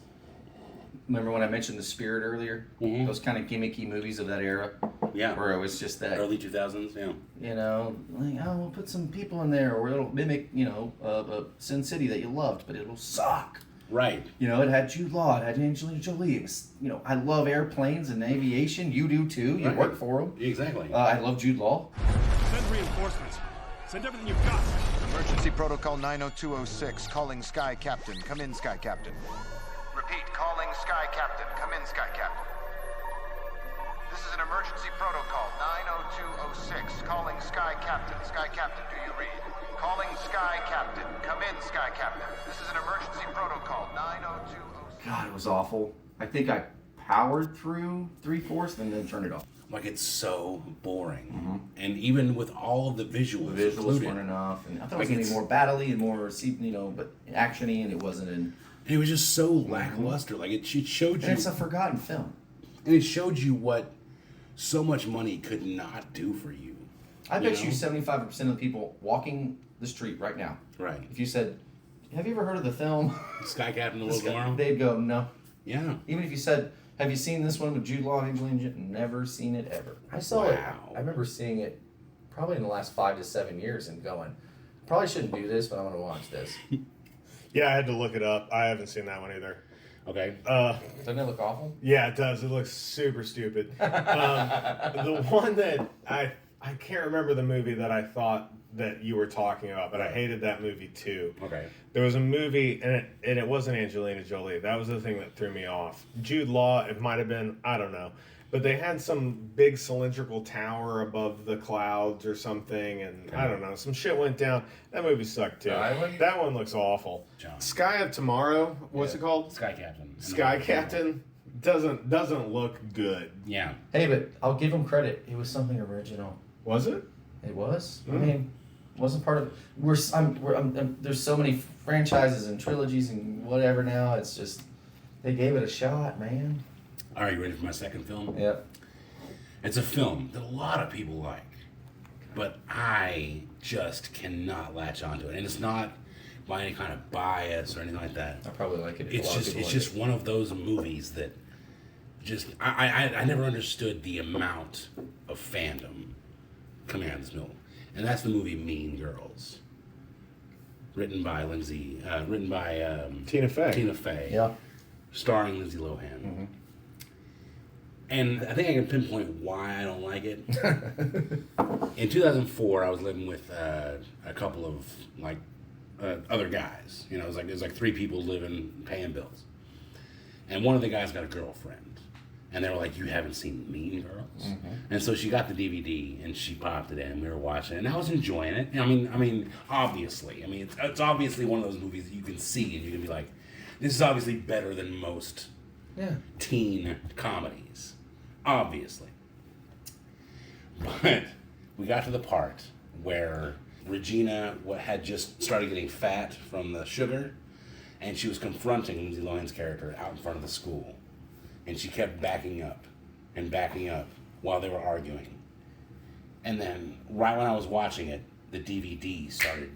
Remember when I mentioned The Spirit earlier? Mm-hmm. Those kind of gimmicky movies of that era? Yeah. Where it was just that... Early 2000s, yeah. We'll put some people in there, or it'll mimic, Sin City that you loved, but it'll suck. Right. It had Jude Law, it had Angelina Jolie. It was, I love airplanes and aviation. You do too. You work for them. Exactly. I love Jude Law. Send reinforcements. Send everything you've got. Emergency protocol 90206. Calling Sky Captain. Come in, Sky Captain. Repeat, calling Sky Captain. Come in, Sky Captain. This is an emergency protocol 90206. Calling Sky Captain. Sky Captain, do you read? Calling Sky Captain. Come in, Sky Captain. This is an emergency protocol 90206. God, it was awful. I think I powered through 3/4 and then turned it off. Like, it's so boring. Mm-hmm. And even with all of the visuals weren't enough. And I thought it was going to be more battle-y and more, but action-y, and it wasn't. And it was just so lackluster. Like, it showed you... And it's a forgotten film. And it showed you what so much money could not do for you. I bet you 75% of the people walking the street right now. Right. If you said, have you ever heard of the film Sky Captain: The World Tomorrow? They'd go, no. Yeah. Even if you said, have you seen this one with Jude Law and Angelina Jolie? Never seen it ever. I saw it. I remember seeing it probably in the last 5 to 7 years and going, probably shouldn't do this, but I want to watch this. Yeah, I had to look it up. I haven't seen that one either. Okay. Doesn't it look awful? Yeah, it does. It looks super stupid. The one that I can't remember the movie that I thought that you were talking about, but I hated that movie too. Okay. There was a movie, and it wasn't Angelina Jolie. That was the thing that threw me off. Jude Law, it might have been, I don't know. But they had some big cylindrical tower above the clouds or something, and I don't know, some shit went down. That movie sucked too. That one looks awful. Sky of Tomorrow, what's it called? Sky Captain. Sky Captain doesn't look good. Yeah. Hey, but I'll give them credit. It was something original. Was it? It was. I mean, wasn't part of. There's so many franchises and trilogies and whatever now. It's just they gave it a shot, man. All right, you ready for my second film? Yep. It's a film that a lot of people like, but I just cannot latch onto it, and it's not by any kind of bias or anything like that. I probably like it. It's just one of those movies that just I never understood the amount of fandom coming out of this film, and that's the movie Mean Girls, written by Tina Fey. Tina Fey. Yeah. Starring Lindsay Lohan. Mm-hmm. And I think I can pinpoint why I don't like it. In 2004, I was living with a couple of other guys. You know, it was like 3 people living, paying bills. And one of the guys got a girlfriend. And they were like, you haven't seen Mean Girls? Mm-hmm. And so she got the DVD and she popped it in and we were watching it. And I was enjoying it. I mean, obviously. I mean, it's obviously one of those movies that you can see and you can be like, this is obviously better than most teen comedies. Obviously. But we got to the part where Regina had just started getting fat from the sugar, and she was confronting Lindsay Lohan's character out in front of the school. And she kept backing up while they were arguing. And then, right when I was watching it, the DVD started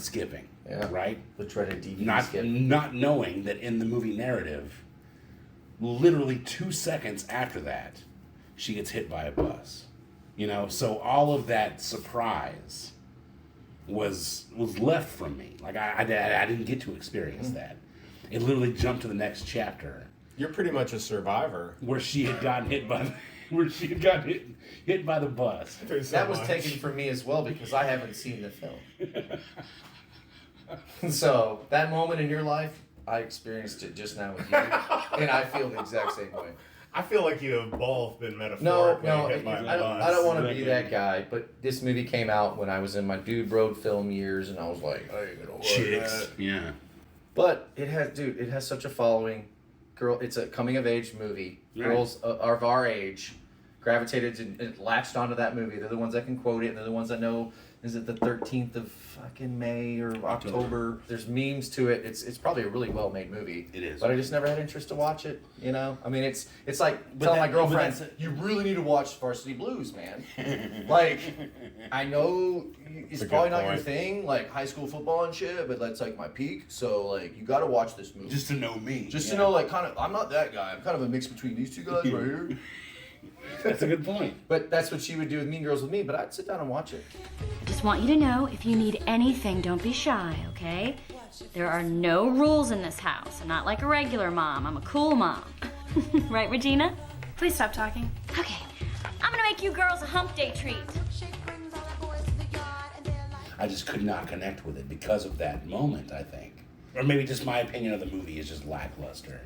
skipping. Yeah. Right? The dreaded DVD skip. Not knowing that in the movie narrative, literally 2 seconds after that, she gets hit by a bus. You know, so all of that surprise was left from me. Like I didn't get to experience that. It literally jumped to the next chapter. You're pretty much a survivor. Where she had gotten hit by hit by the bus. That was taken from me as well because I haven't seen the film. So that moment in your life, I experienced it just now with you, and I feel the exact same way. I feel like you have both been metaphorically hit by a bus. I don't want to be that guy, but this movie came out when I was in my Dude Road film years, and I was like, I ain't gonna watch that. Yeah. But it has such a following. It's a coming of age movie. Right. Girls of our age gravitated and latched onto that movie. They're the ones that can quote it, and they're the ones that know. Is it the 13th of fucking May or October? There's memes to it. It's probably a really well made movie. It is. But I just never had interest to watch it. You know, I mean, it's like telling my girlfriend, you really need to watch Varsity Blues, man. Like, I know it's probably not your thing, like high school football and shit, but that's like my peak. So like, you got to watch this movie just to know me. Just to know, like, kind of, I'm not that guy. I'm kind of a mix between these two guys right here. That's a good point. But that's what she would do with Mean Girls with me, but I'd sit down and watch it. I just want you to know, if you need anything, don't be shy, okay? There are no rules in this house. I'm not like a regular mom. I'm a cool mom. Right, Regina? Please stop talking. Okay. I'm gonna make you girls a hump day treat. I just could not connect with it because of that moment, I think. Or maybe just my opinion of the movie is just lackluster.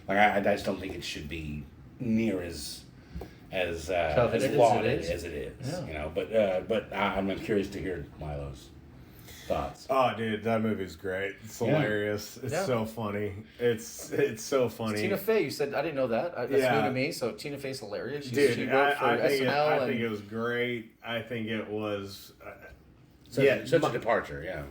Like, I just don't think it should be near as lauded as it is. Yeah. You know, but I'm curious to hear Milo's thoughts. Oh, dude, that movie's great. It's hilarious. It's so funny. It's so funny. It's Tina Fey, you said. I didn't know that. That's new to me. So Tina Fey's hilarious. She wrote for SNL. I think it was great. I think it was. Such a departure. Yeah.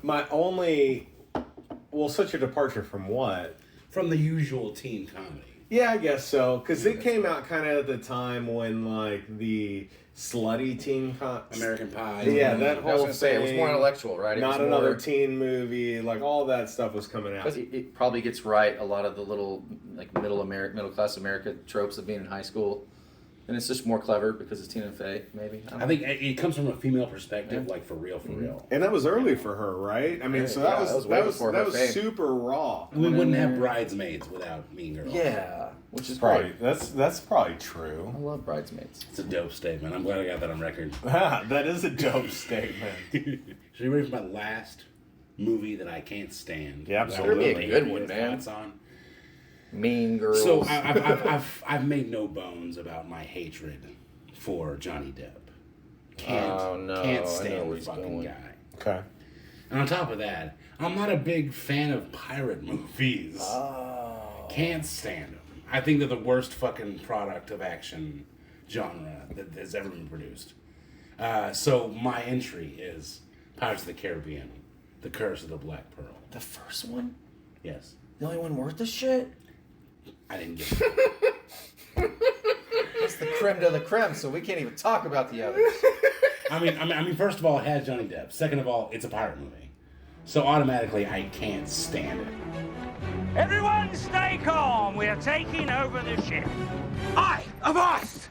Such a departure from what? From the usual teen comedy. Yeah, I guess so. Because it came out kind of at the time when, like, the slutty teen... American Pie. Yeah, that I was whole gonna say, it was more intellectual, right? It Not was another more... teen movie. Like, all that stuff was coming out. It probably gets right a lot of the little, like, middle class America tropes of being in high school. And it's just more clever because it's Tina Fey, maybe. I think it comes from a female perspective, like for real. And that was early for her, right? I mean, so that was super raw. We wouldn't have Bridesmaids without Mean Girls. Yeah, which is probably great. That's probably true. I love Bridesmaids. It's a dope statement. I'm glad I got that on record. That is a dope statement. So you ready for my last movie that I can't stand? Yeah, absolutely. It'll be a good one, man. On? Mean Girls. So I've made no bones about my hatred for Johnny Depp. Can't stand the fucking guy. Okay. And on top of that, I'm not a big fan of pirate movies. Can't stand them. I think they're the worst fucking product of action genre that has ever been produced. So my entry is Pirates of the Caribbean, The Curse of the Black Pearl. The first one? Yes. The only one worth the shit? I didn't get it. It's the creme de la creme, so we can't even talk about the others. I mean, first of all, it has Johnny Depp. Second of all, it's a pirate movie. So automatically, I can't stand it. Everyone stay calm. We are taking over the ship. I am us!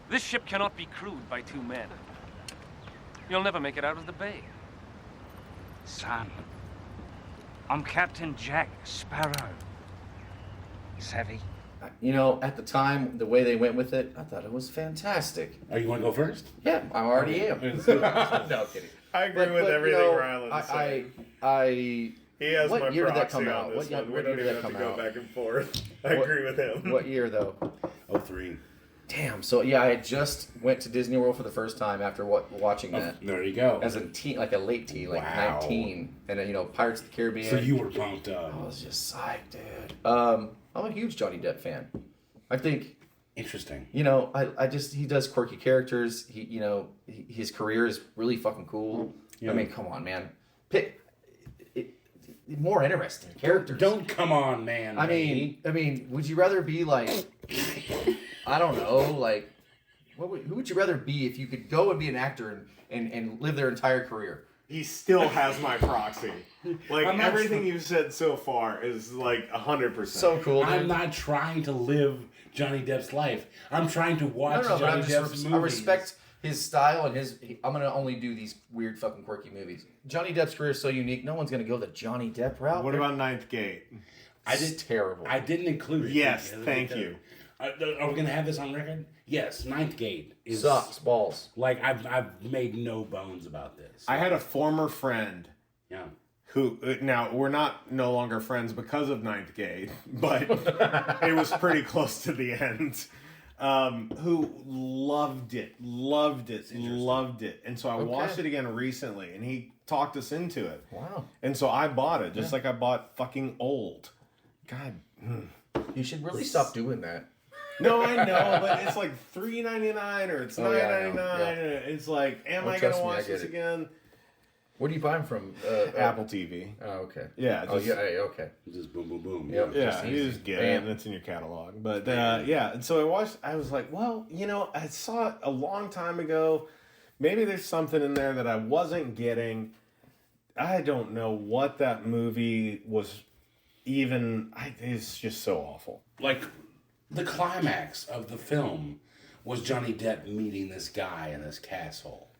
This ship cannot be crewed by 2 men. You'll never make it out of the bay. Son, I'm Captain Jack Sparrow. Savvy? You know, at the time, the way they went with it, I thought it was fantastic. Oh, you want to go first? Yeah, I already am. No, kidding. I agree with everything Ryland said. He has what my year did that proxy come on out? this What one. year We don't did even that have to come go out? back and forth. I agree with him. What year, though? 03. Damn. So yeah, I had just went to Disney World for the first time after watching that. There you go. As a teen, like a late teen, like Wow. 19, and then, you know, Pirates of the Caribbean. So you were pumped up. I was just psyched, dude. I'm a huge Johnny Depp fan. I think. Interesting. You know, I just he does quirky characters. His career is really fucking cool. Yeah. I mean, come on, man. Pick more interesting characters. Don't come on, man. I mean, would you rather be like, I don't know, like, who would you rather be if you could go and be an actor and live their entire career? He still has my proxy. Like, I'm not everything you've said so far is like 100%. So cool, dude. I'm not trying to live Johnny Depp's life. I'm trying to watch No, but Johnny Depp's movies. I respect his style and I'm gonna only do these weird fucking quirky movies. Johnny Depp's career is so unique. No one's gonna go the Johnny Depp route. What about Ninth Gate? It's terrible. I didn't include it. Yes, thank you. Are we gonna have this on record? Yes, Ninth Gate is sucks balls. Like I've made no bones about this. I had a former friend. Yeah. Who now we're no longer friends because of Ninth Gate, but it was pretty close to the end. Who loved it, and so I watched it again recently, and he talked us into it. Wow! And so I bought it, just like I bought fucking Old. God, you should really stop doing that. No, I know, but it's like $3.99 or it's $9.99. Yeah. It's like, am I gonna watch this again? Where do you buy them from? Apple TV. Oh, okay. Yeah. Okay. Just boom, boom, boom. Yep, Yeah, you just get it, and it's in your catalog. But yeah, and so I was like, well, you know, I saw it a long time ago. Maybe there's something in there that I wasn't getting. I don't know what that movie was even. It's just so awful. Like, the climax of the film was Johnny Depp meeting this guy in this castle.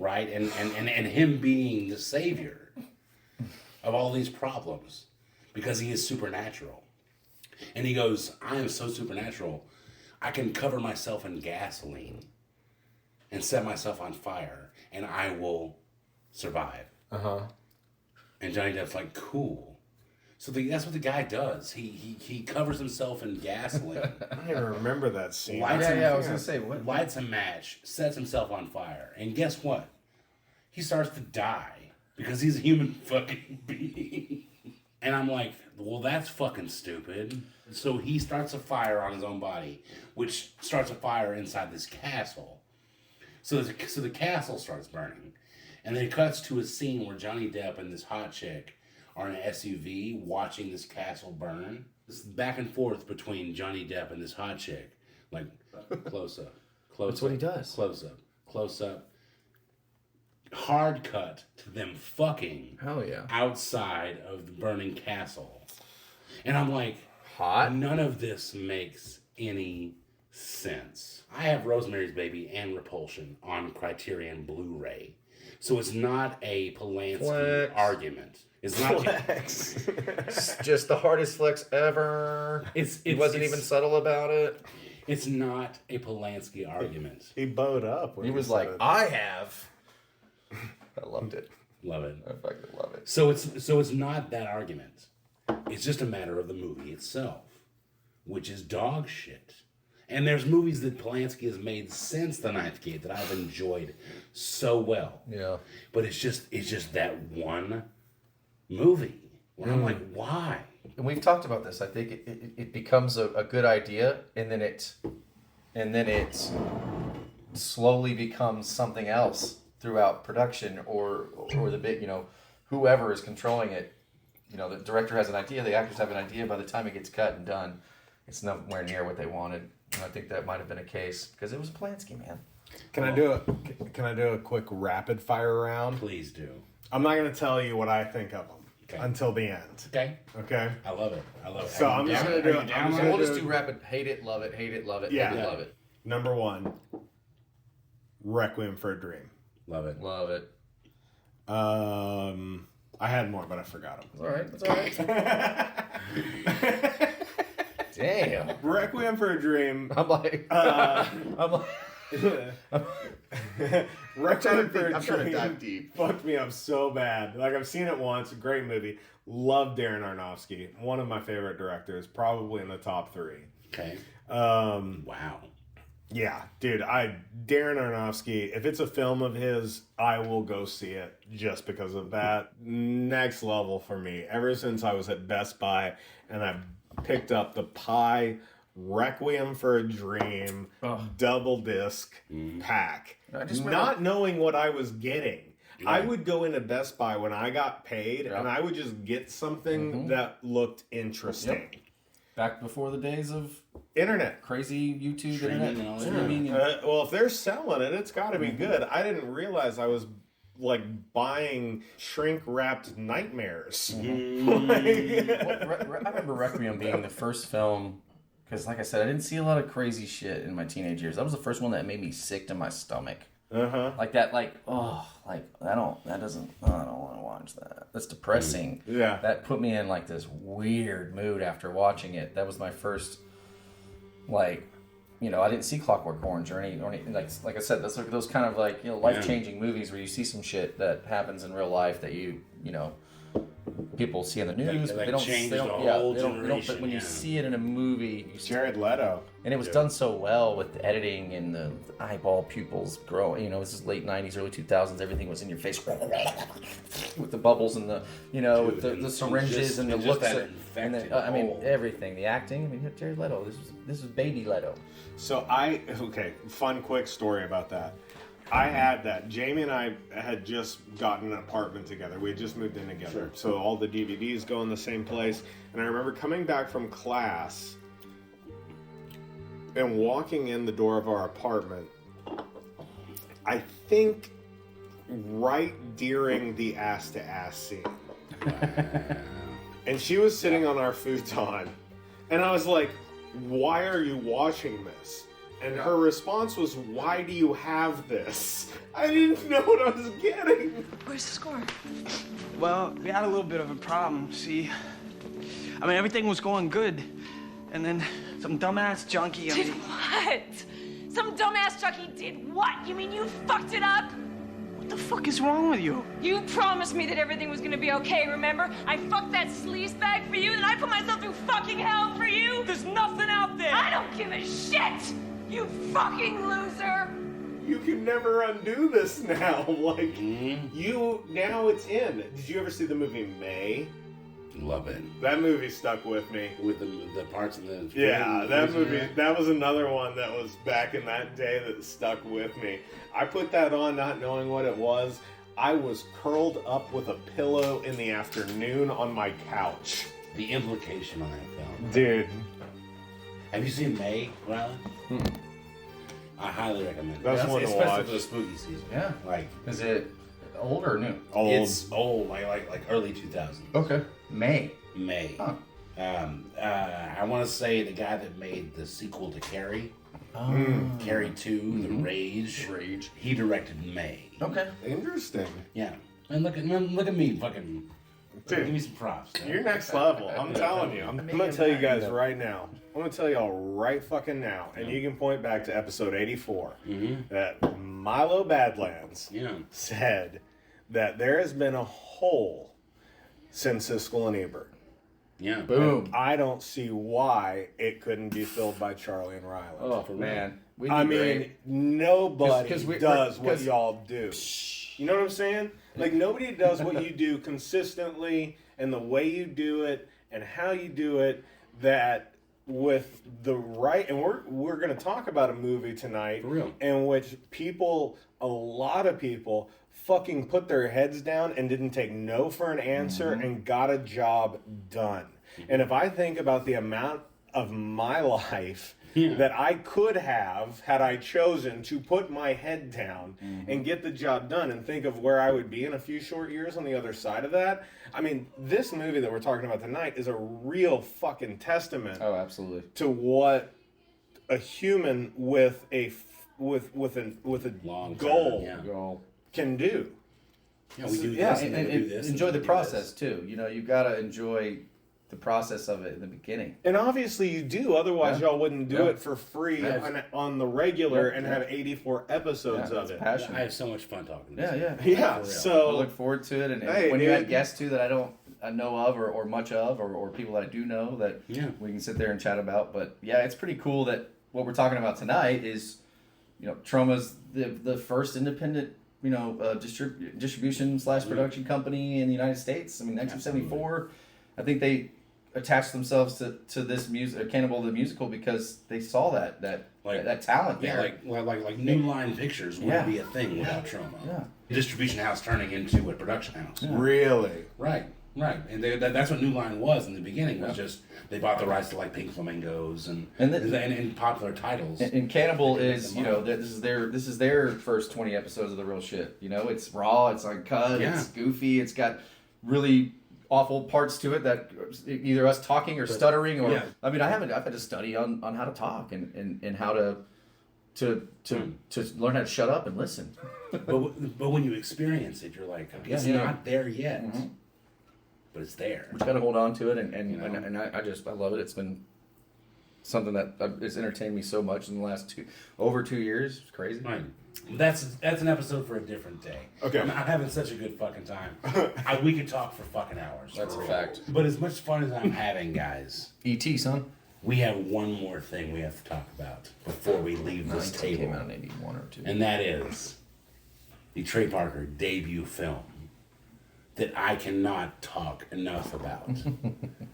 Right? And him being the savior of all these problems because he is supernatural. And he goes, I am so supernatural, I can cover myself in gasoline and set myself on fire and I will survive. Uh-huh. And Johnny Depp's like, cool. So that's what the guy does. He covers himself in gasoline. I don't even remember that scene. I was gonna say what? Lights a match, sets himself on fire, and guess what? He starts to die because he's a human fucking being. And I'm like, well, that's fucking stupid. So he starts a fire on his own body, which starts a fire inside this castle. So the castle starts burning, and then it cuts to a scene where Johnny Depp and this hot chick are in an SUV watching this castle burn. This back and forth between Johnny Depp and this hot chick. Like, close up. That's what he does. Close up. Close up. Hard cut to them fucking. Hell yeah. Outside of the burning castle. And I'm like, hot? None of this makes any sense. I have Rosemary's Baby and Repulsion on Criterion Blu-ray. So it's not a Polanski argument. It's not flex. Just the hardest flex ever. He wasn't even subtle about it. It's not a Polanski argument. He bowed up. He was like, I have. I loved it. Love it. I fucking love it. So it's not that argument. It's just a matter of the movie itself, which is dog shit. And there's movies that Polanski has made since The Ninth Gate that I've enjoyed so well. Yeah. But it's just that one movie where I'm like, why? And we've talked about this. I think it becomes a good idea, and then it slowly becomes something else throughout production or the bit, whoever is controlling it. The director has an idea, the actors have an idea. By the time it gets cut and done, it's nowhere near what they wanted. And I think that might have been a case because it was Polanski, man. Can I do a quick rapid fire round? Please do. I'm not going to tell you what I think of them until the end. Okay. Okay. I love it. So I'm just going to do it. We'll just do rapid. Hate it, love it, hate it, love it, hate it, love it. Number 1, Requiem for a Dream. Love it. Love it. I had more, but I forgot them. That's all right. Damn. Requiem for a Dream. I'm like. Requiem for a I'm trying to Dream dive deep. Fucked me up so bad. Like, I've seen it once. Great movie. Love Darren Aronofsky. One of my favorite directors. Probably in the top 3. Okay. Wow. Yeah, dude. Darren Aronofsky. If it's a film of his, I will go see it just because of that. Next level for me. Ever since I was at Best Buy and I picked up the Pi Requiem for a Dream double disc pack, not knowing what I was getting. Yeah. I would go into Best Buy when I got paid, and I would just get something that looked interesting. Yep. Back before the days of internet, crazy YouTube streaming, streaming. Well, if they're selling it, it's got to be good. I didn't realize I was like buying shrink-wrapped nightmares. I remember Requiem being the first film, because like I said, I didn't see a lot of crazy shit in my teenage years. That was the first one that made me sick to my stomach. Like that, I don't want to watch that. That's depressing. Yeah. That put me in like this weird mood after watching it. That was my first, I didn't see Clockwork Orange or any like I said, that's like those kind of life-changing movies where you see some shit that happens in real life that people see in the news, but they don't. But when you see it in a movie, Jared Leto, and it was done so well with the editing and the eyeball pupils growing. This is late '90s, early 2000s. Everything was in your face with the bubbles and the with the syringes and the looks. Everything, the acting. Jared Leto. This was baby Leto. So fun quick story about that. I had that. Jamie and I had just gotten an apartment together. We had just moved in together. Sure. So all the DVDs go in the same place. And I remember coming back from class and walking in the door of our apartment, I think right during the ass-to-ass scene. And she was sitting on our futon. And I was like, why are you watching this? And her response was, why do you have this? I didn't know what I was getting. Where's the score? Well, we had a little bit of a problem, see? Everything was going good. And then some dumbass junkie... Did what? Some dumbass junkie did what? You mean you fucked it up? What the fuck is wrong with you? You promised me that everything was gonna be okay, remember? I fucked that sleazebag for you, and I put myself through fucking hell for you? There's nothing out there! I don't give a shit! You fucking loser! You can never undo this now. Now it's in. Did you ever see the movie May? Love it. That movie stuck with me. With the parts of the... Yeah, that movie, that was another one that was back in that day that stuck with me. I put that on not knowing what it was. I was curled up with a pillow in the afternoon on my couch. The implication on that film. Dude. Have you seen May, Ryland? I highly recommend it. That's one to especially watch. for the spooky season. Yeah. Like, is it old or new? Old. It's old, like early 2000s. Okay. May. Huh. I want to say the guy that made the sequel to Carrie, Carrie 2, The Rage. He directed May. Okay. Interesting. Yeah. And look at me, fucking. Dude, give me some props. You're next level. I'm telling you. I'm gonna tell you guys right now. I'm gonna tell y'all right fucking now, and you can point back to episode 84 that Milo Badlands said that there has been a hole since Siskel and Ebert. Yeah. Boom. And I don't see why it couldn't be filled by Charlie and Ryland. Oh man. I mean, nobody does what y'all do. You know what I'm saying? Like, nobody does what you do consistently, and the way you do it and how you do it, that with the right, and we're going to talk about a movie tonight in which a lot of people fucking put their heads down and didn't take no for an answer and got a job done. And if I think about the amount of my life that I could have had I chosen to put my head down and get the job done, and think of where I would be in a few short years on the other side of that. I mean, this movie that we're talking about tonight is a real fucking testament. Oh, absolutely. To what a human with a goal can do. Yeah, we do Yeah, this and do this. enjoy the process too. You know, you gotta enjoy the process of it in the beginning. And obviously you do, otherwise y'all wouldn't do it for free on the regular and have 84 episodes of it. Passion. I have so much fun talking to you. Yeah, so I look forward to it, and Hey, when you dude. have guests too that I know of or much of, or people that I do know that we can sit there and chat about. But yeah, it's pretty cool that what we're talking about tonight is, you know, Troma's the first independent, you know, distribution / production company in the United States. I mean, 1974, I think they attached themselves to this music, Cannibal the musical, because they saw that talent there. Like New Line Pictures wouldn't be a thing without Troma. Yeah. Distribution house turning into a production house. Yeah. Really? Right. And that's what New Line was in the beginning. Was just they bought the rights to like Pink Flamingos and popular titles. And Cannibal is, you know, this is their first 20 episodes of the real shit. You know, it's raw, it's uncut, it's goofy, it's got really awful parts to it that either us talking or stuttering or I mean, I've had to study on how to talk and how to learn how to shut up and listen. but when you experience it, you're like, it's not there yet. But it's there. We just got to hold on to it, and I love it. It's been something that it's entertained me so much in the last over 2 years. It's crazy. Right. That's an episode for a different day. Okay. I'm having such a good fucking time. We could talk for fucking hours. That's a fact. But as much fun as I'm having, guys. E.T., son. We have one more thing we have to talk about before we leave this table. Came out in 81 or 2. And that is the Trey Parker debut film that I cannot talk enough about.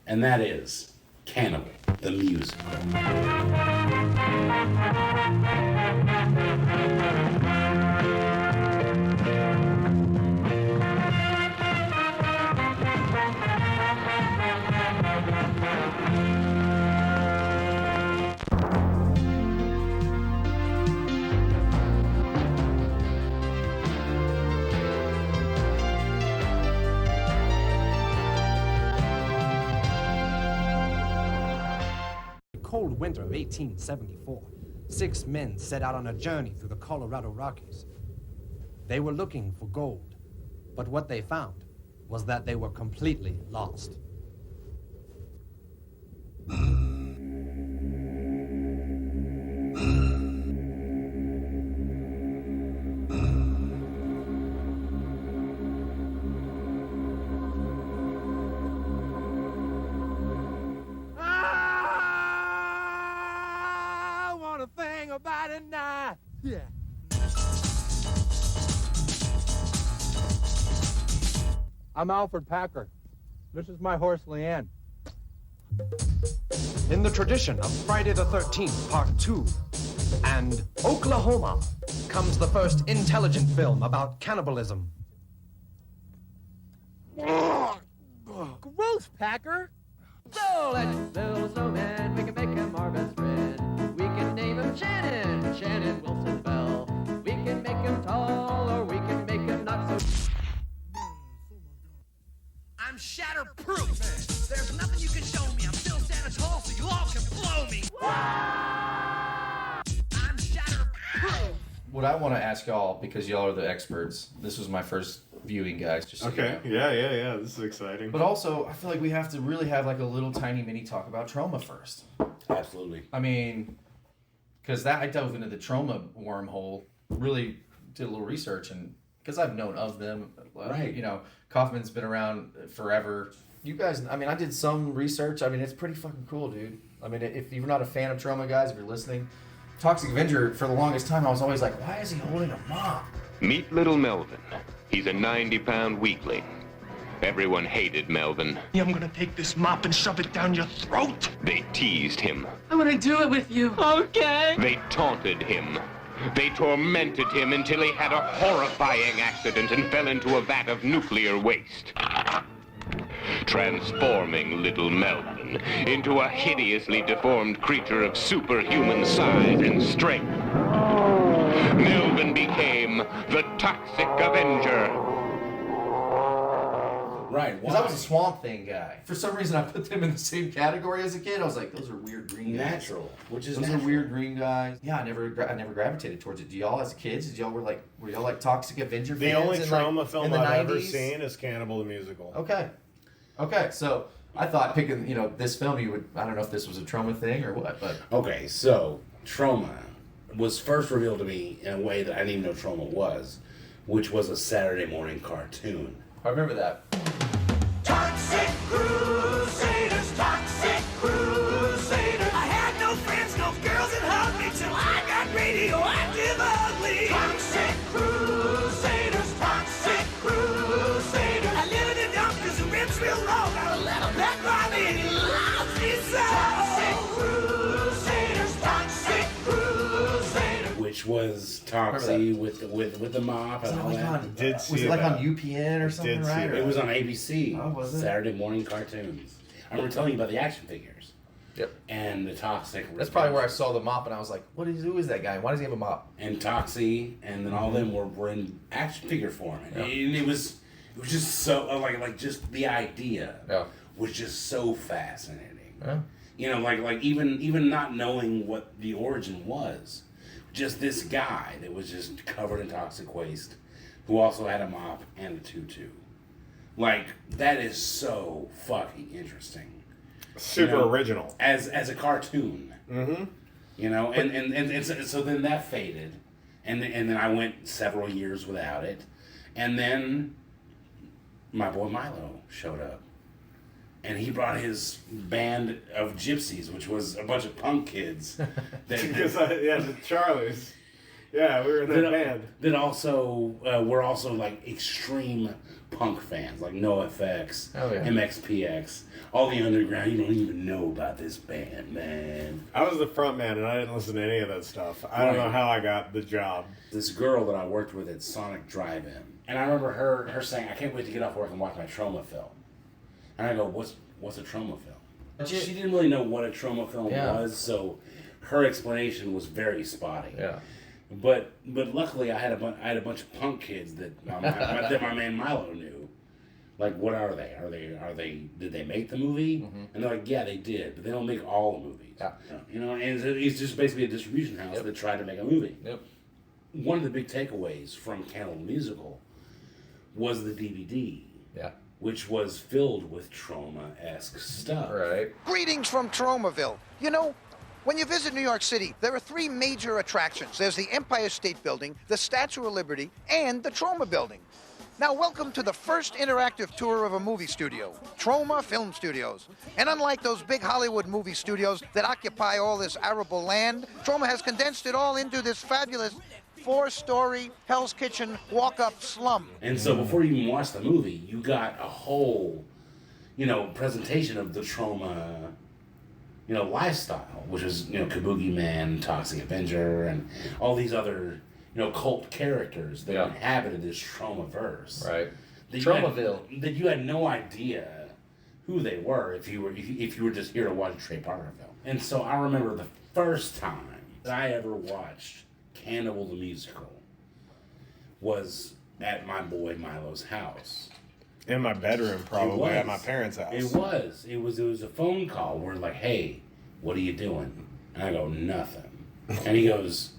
And that is Cannibal, the musical. Cold winter of 1874, 6 men set out on a journey through the Colorado Rockies. They were looking for gold, but what they found was that they were completely lost. About it now. Yeah. I'm Alfred Packer. This is my horse, Leanne. In the tradition of Friday the 13th, Part 2, and Oklahoma, comes the first intelligent film about cannibalism. Gross, Packer! So let's build a snowman, we can make him our best friend. We can name him Shannon, Shannon Wilson Bell. We can make him tall, or we can make him not so... I'm shatterproof. There's nothing you can show me. I'm still standing tall, so you all can blow me. I'm shatterproof. What I want to ask y'all, because y'all are the experts, this was my first viewing, guys. Just so Okay. you know. Yeah. This is exciting. But also, I feel like we have to really have like a little tiny mini talk about Troma first. Absolutely. I mean, because I dove into the Troma wormhole, really did a little research, and because I've known of them, Right. You know, Kaufman's been around forever. You guys, I mean, I did some research. I mean, it's pretty fucking cool, dude. I mean, if you're not a fan of Troma, guys, if you're listening, Toxic Avenger, for the longest time, I was always like, why is he holding a mop? Meet little Melvin. He's a 90-pound weakling. Everyone hated Melvin. I'm gonna take this mop and shove it down your throat. They teased him. I wanna do it with you. Okay. They taunted him. They tormented him until he had a horrifying accident and fell into a vat of nuclear waste. Transforming little Melvin into a hideously deformed creature of superhuman size and strength. Melvin became the Toxic Avenger. Right. Because I was a Swamp Thing guy. For some reason, I put them in the same category as a kid. I was like, those are weird green guys. Natural, which is those natural. are weird green guys. Yeah, I never gravitated towards it. Do y'all, as kids, were y'all like Toxic Avenger fans? The only in, Troma like, film in the I've 90s? ever seen is Cannibal the Musical. Okay, so I thought picking, this film, you would, I don't know if this was a Troma thing or what, but... Okay, so Troma was first revealed to me in a way that I didn't even know Troma was, which was a Saturday morning cartoon. I remember that. Toxic Crusaders, Toxic Crusaders. I had no friends, no girls that hugged me till I got radioactive ugly. Toxic Crusaders, Toxic Crusaders. I live in the dump 'cause the ribs real low. Got a little back by me and he loves me so. Toxic Crusaders, Toxic Crusaders. Which was Toxie with the mop and all that. Was it like on UPN or something, right? It was on ABC. Oh, was it? Saturday morning cartoons. I remember telling you about the action figures. Yep. And the Toxic. That's probably where I saw the mop and I was like, who is that guy? Why does he have a mop? And Toxie, and then all of them were in action figure form. Yeah. And it was just so, like just the idea was just so fascinating. Yeah. Like even not knowing what the origin was. Just this guy that was just covered in toxic waste, who also had a mop and a tutu. Like, that is so fucking interesting. Super original. As a cartoon. Mm-hmm. And so then that faded. And then I went several years without it. And then my boy Milo showed up. And he brought his band of gypsies, which was a bunch of punk kids. The Charlies. Yeah, we were in that band. That also were also like extreme punk fans, like NoFX, MXPX, all the underground. You don't even know about this band, man. I was the front man, and I didn't listen to any of that stuff. I don't know how I got the job. This girl that I worked with at Sonic Drive-In, and I remember her saying, "I can't wait to get off work and watch my Troma film." And I go, what's a Troma film? She didn't really know what a Troma film was, so her explanation was very spotty. Yeah. But luckily I had a bunch of punk kids that my man Milo knew. Like, what are they? Are they? Did they make the movie? Mm-hmm. And they're like, yeah, they did, but they don't make all the movies. Yeah. And it's just basically a distribution house that tried to make a movie. Yep. One of the big takeaways from Cannibal Musical was the DVD. Yeah. Which was filled with Troma-esque stuff. Right. Greetings from Tromaville. When you visit New York City, there are three major attractions. There's the Empire State Building, the Statue of Liberty, and the Troma Building. Now, welcome to the first interactive tour of a movie studio, Troma Film Studios. And unlike those big Hollywood movie studios that occupy all this arable land, Troma has condensed it all into this fabulous 4-story Hell's Kitchen walk-up slum. And so before you even watch the movie, you got a whole, presentation of the Troma, lifestyle, which is, Kabuki Man, Toxic Avenger, and all these other, cult characters that inhabited this Troma-verse. Right. Tromaville. That you had no idea who they were if you were just here to watch a Trey Parker film. And so I remember the first time that I ever watched Cannibal the musical was at my boy Milo's house. In my bedroom, probably at my parents' house. It was a phone call where like, hey, what are you doing? And I go, nothing. And he goes,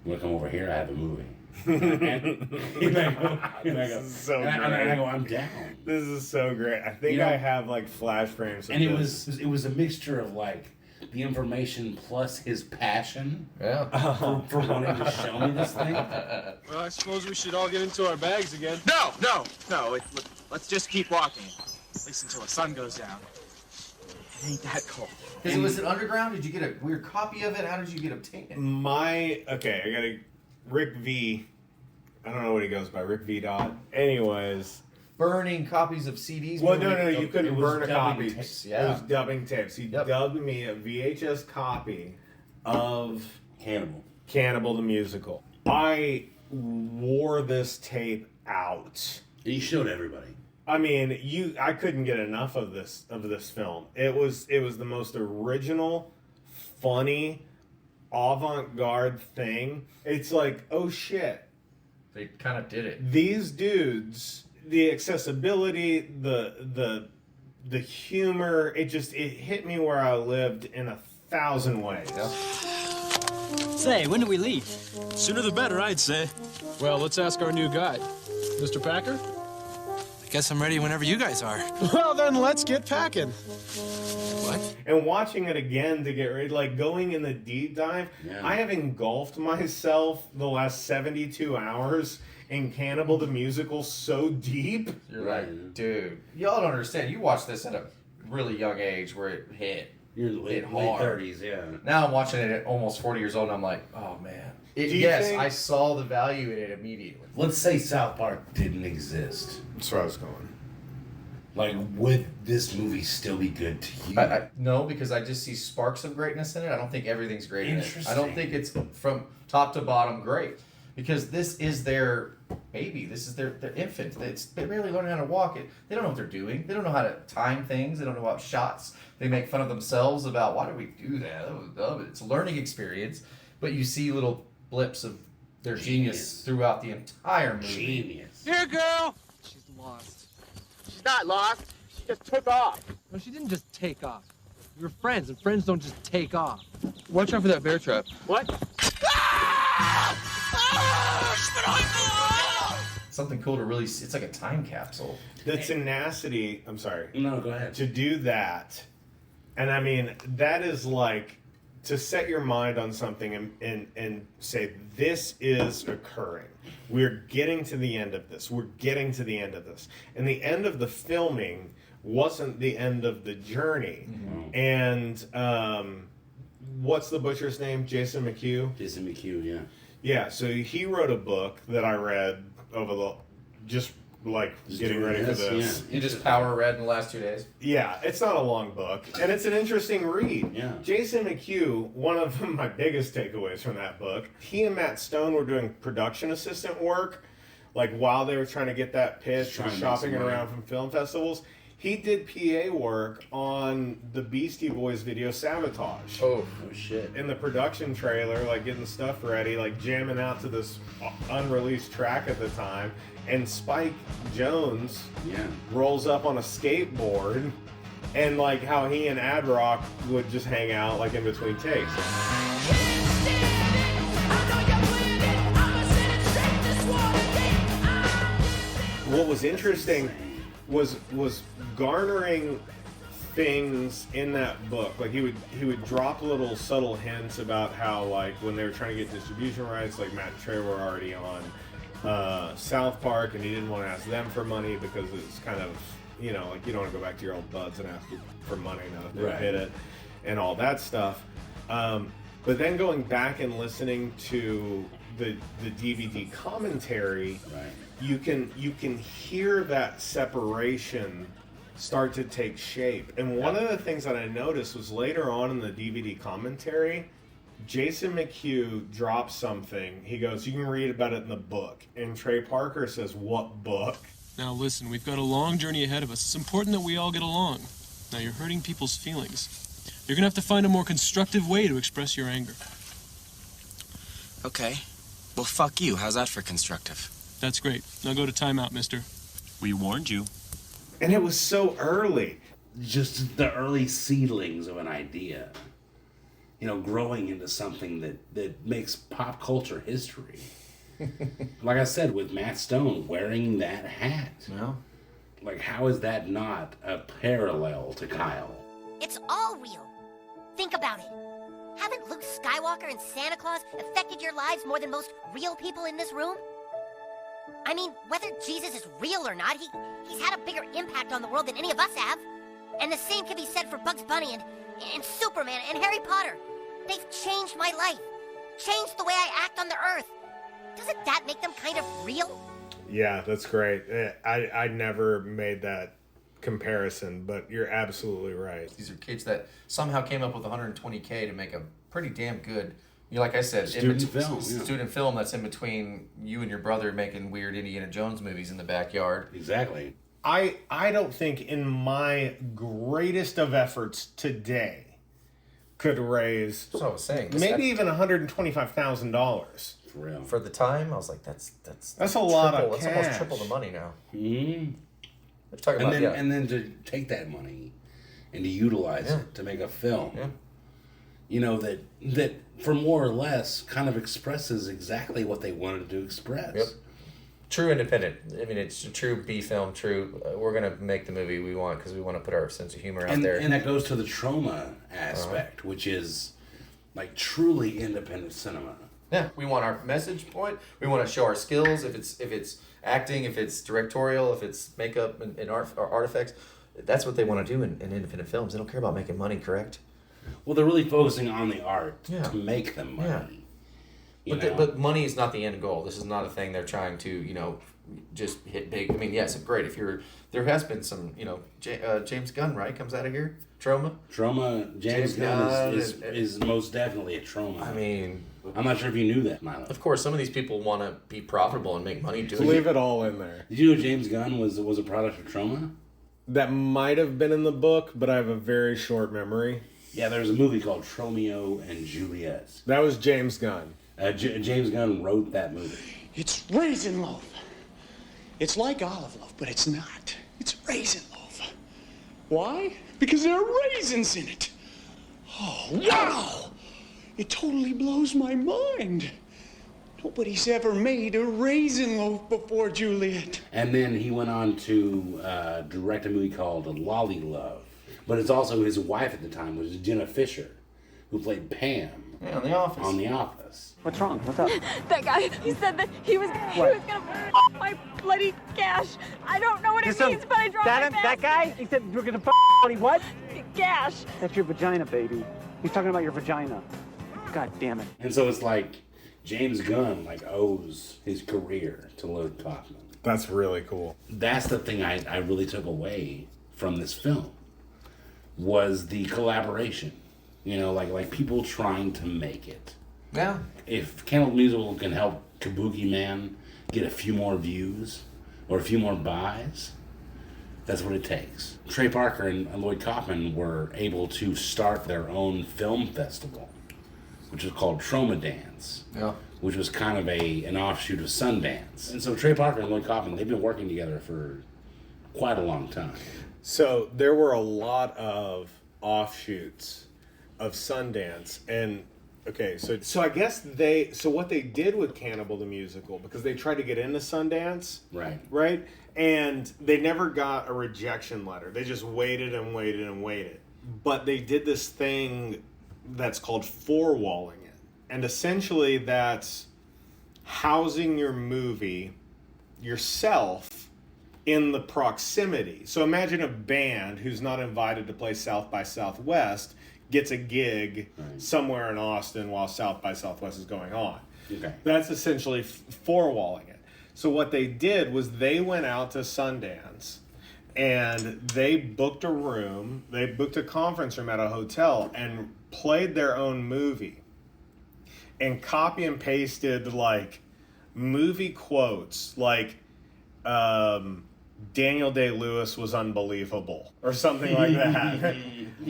you want to come over here? I have a movie. and I go, I'm down. This is so great. I think I have like flash frames of and this. it was a mixture of like the information plus his passion for wanting to show me this thing. Well, I suppose we should all get into our bags again. No. Let's just keep walking. At least until the sun goes down. It ain't that cold. Was it underground? Did you get a weird copy of it? How did you get obtained it? I got a Rick V. I don't know what he goes by. Rick V. Dot. Anyways. Burning copies of CDs? Well, no, you couldn't burn a copy. Tapes, It was dubbing tapes. He dubbed me a VHS copy of Cannibal the musical. I wore this tape out. And you showed everybody. I mean, I couldn't get enough of this film. It was the most original, funny, avant-garde thing. It's like, oh shit. They kind of did it. These dudes, the accessibility, the humor, it hit me where I lived in 1,000 ways. Say, when do we leave? Sooner the better, I'd say. Well, let's ask our new guide. Mr. Packer? Guess I'm ready whenever you guys are. Well, then let's get packing. What? And watching it again to get ready, like going in the deep dive, I have engulfed myself the last 72 hours in Cannibal the musical so deep. You're like, dude, y'all don't understand. You watched this at a really young age where it hit. You're late 30s, yeah. Now I'm watching it at almost 40 years old, and I'm like, oh man. I saw the value in it immediately. Let's say South Park didn't exist. That's where I was going. Like, would this movie still be good to you? No, because I just see sparks of greatness in it. I don't think everything's great in it. I don't think it's from top to bottom great. Because this is their baby. This is their infant. They're barely learning how to walk it. They don't know what they're doing. They don't know how to time things. They don't know about shots. They make fun of themselves about, why did we do that? That was dumb. It's a learning experience. But you see little blips of their genius throughout the entire movie. Genius. Here, girl! She's lost. She's not lost. She just took off. No, she didn't just take off. We were friends, and friends don't just take off. Watch out for that bear trap. What? Something cool to really see. It's like a time capsule. The tenacity, I'm sorry. No, go ahead. To do that, and I mean, that is like to set your mind on something and say, this is occurring. We're getting to the end of this. We're getting to the end of this. And the end of the filming wasn't the end of the journey. Mm-hmm. And what's the butcher's name? Jason McHugh? Jason McHugh, yeah. Yeah, so he wrote a book that I read over getting ready for this. Yeah. You just power read in the last 2 days? Yeah, it's not a long book, and it's an interesting read. Yeah. Jason McHugh, one of my biggest takeaways from that book, he and Matt Stone were doing production assistant work, like while they were trying to get that pitch and shopping it around from film festivals. He did PA work on the Beastie Boys video Sabotage. Oh shit. In the production trailer, like getting stuff ready, like jamming out to this unreleased track at the time. And Spike Jones rolls up on a skateboard, and like how he and Ad Rock would just hang out like in between takes. What was interesting was garnering things in that book. Like he would drop little subtle hints about how, like, when they were trying to get distribution rights, like Matt and Trey were already on South Park, and he didn't want to ask them for money because it's kind of, you know, like you don't want to go back to your old buds and ask for money now that they've hit it and all that stuff. But then going back and listening to the DVD commentary, you can hear that separation start to take shape. And one of the things that I noticed was later on in the DVD commentary, Jason McHugh drops something. He goes, you can read about it in the book. And Trey Parker says, what book? Now listen, we've got a long journey ahead of us. It's important that we all get along. Now you're hurting people's feelings. You're gonna have to find a more constructive way to express your anger. Okay. Well, fuck you. How's that for constructive? That's great. Now go to timeout, mister. We warned you. And it was so early. Just the early seedlings of an idea. You know, growing into something that makes pop culture history. Like I said, with Matt Stone wearing that hat. No. Like, how is that not a parallel to Kyle? It's all real. Think about it. Haven't Luke Skywalker and Santa Claus affected your lives more than most real people in this room? I mean, whether Jesus is real or not, he's had a bigger impact on the world than any of us have. And the same can be said for Bugs Bunny and Superman and Harry Potter. They've changed my life. Changed the way I act on the earth. Doesn't that make them kind of real? Yeah, that's great. I never made that comparison, but you're absolutely right. These are kids that somehow came up with $120K to make a pretty damn good, like I said, student film that's in between you and your brother making weird Indiana Jones movies in the backyard. Exactly. I don't think in my greatest of efforts today could raise That's what I was saying. maybe even $125,000. For real. For the time, I was like, that's a lot of That's cash. almost triple the money now. Mm-hmm. We're talking about, And then to take that money and to utilize it to make a film, you know, that for more or less kind of expresses exactly what they wanted to express. Yep. True independent. I mean, it's a true B film. True. We're gonna make the movie we want because we want to put our sense of humor out there. And that goes to the Troma aspect, which is like truly independent cinema. Yeah, we want our message point. We want to show our skills. If it's acting, if it's directorial, if it's makeup and art or artifacts, that's what they want to do in independent films. They don't care about making money, correct? Well, they're really focusing on the art to make them money. Yeah. But money is not the end goal. This is not a thing they're trying to, just hit big. I mean, yes, great. There has been some, James Gunn, right, comes out of here? Troma, James Gunn is most definitely a Troma. I mean, I'm not sure if you knew that, Milo. Of course, some of these people want to be profitable and make money doing it. Leave it all in there. Did you know James Gunn was a product of Troma? That might have been in the book, but I have a very short memory. Yeah, there's a movie called Romeo and Juliet. That was James Gunn. James Gunn wrote that movie. It's raisin loaf. It's like olive loaf, but it's not. It's raisin loaf. Why? Because there are raisins in it. Oh, wow! It totally blows my mind. Nobody's ever made a raisin loaf before, Juliet. And then he went on to direct a movie called Lolly Love. But it's also his wife at the time was Jenna Fisher, who played Pam. Yeah, on The Office. On The Office. What's wrong? What's up? That guy, he said that he was gonna f my bloody gash. I don't know what it means, but I dropped my That guy? He said you're gonna f what? gash. That's your vagina, baby. He's talking about your vagina. God damn it. And so it's like James Gunn owes his career to Lloyd Kaufman. That's really cool. That's the thing I really took away from this film was the collaboration. Like people trying to make it. Yeah. If Cannibal Musical can help Kabuki Man get a few more views or a few more buys, that's what it takes. Trey Parker and Lloyd Kaufman were able to start their own film festival, which is called Troma Dance, which was kind of an offshoot of Sundance. And so Trey Parker and Lloyd Kaufman, they've been working together for quite a long time. So there were a lot of offshoots of Sundance, and so I guess what they did with Cannibal the Musical, because they tried to get into Sundance, right, and they never got a rejection letter. They just waited and waited and waited. But they did this thing that's called four-walling it, and essentially that's housing your movie yourself in the proximity. So imagine a band who's not invited to play South by Southwest gets a gig somewhere in Austin while South by Southwest is going on. Okay. That's essentially four-walling it. So what they did was they went out to Sundance and they booked a room, they booked a conference room at a hotel and played their own movie and copy and pasted movie quotes Daniel Day-Lewis was unbelievable, or something like that.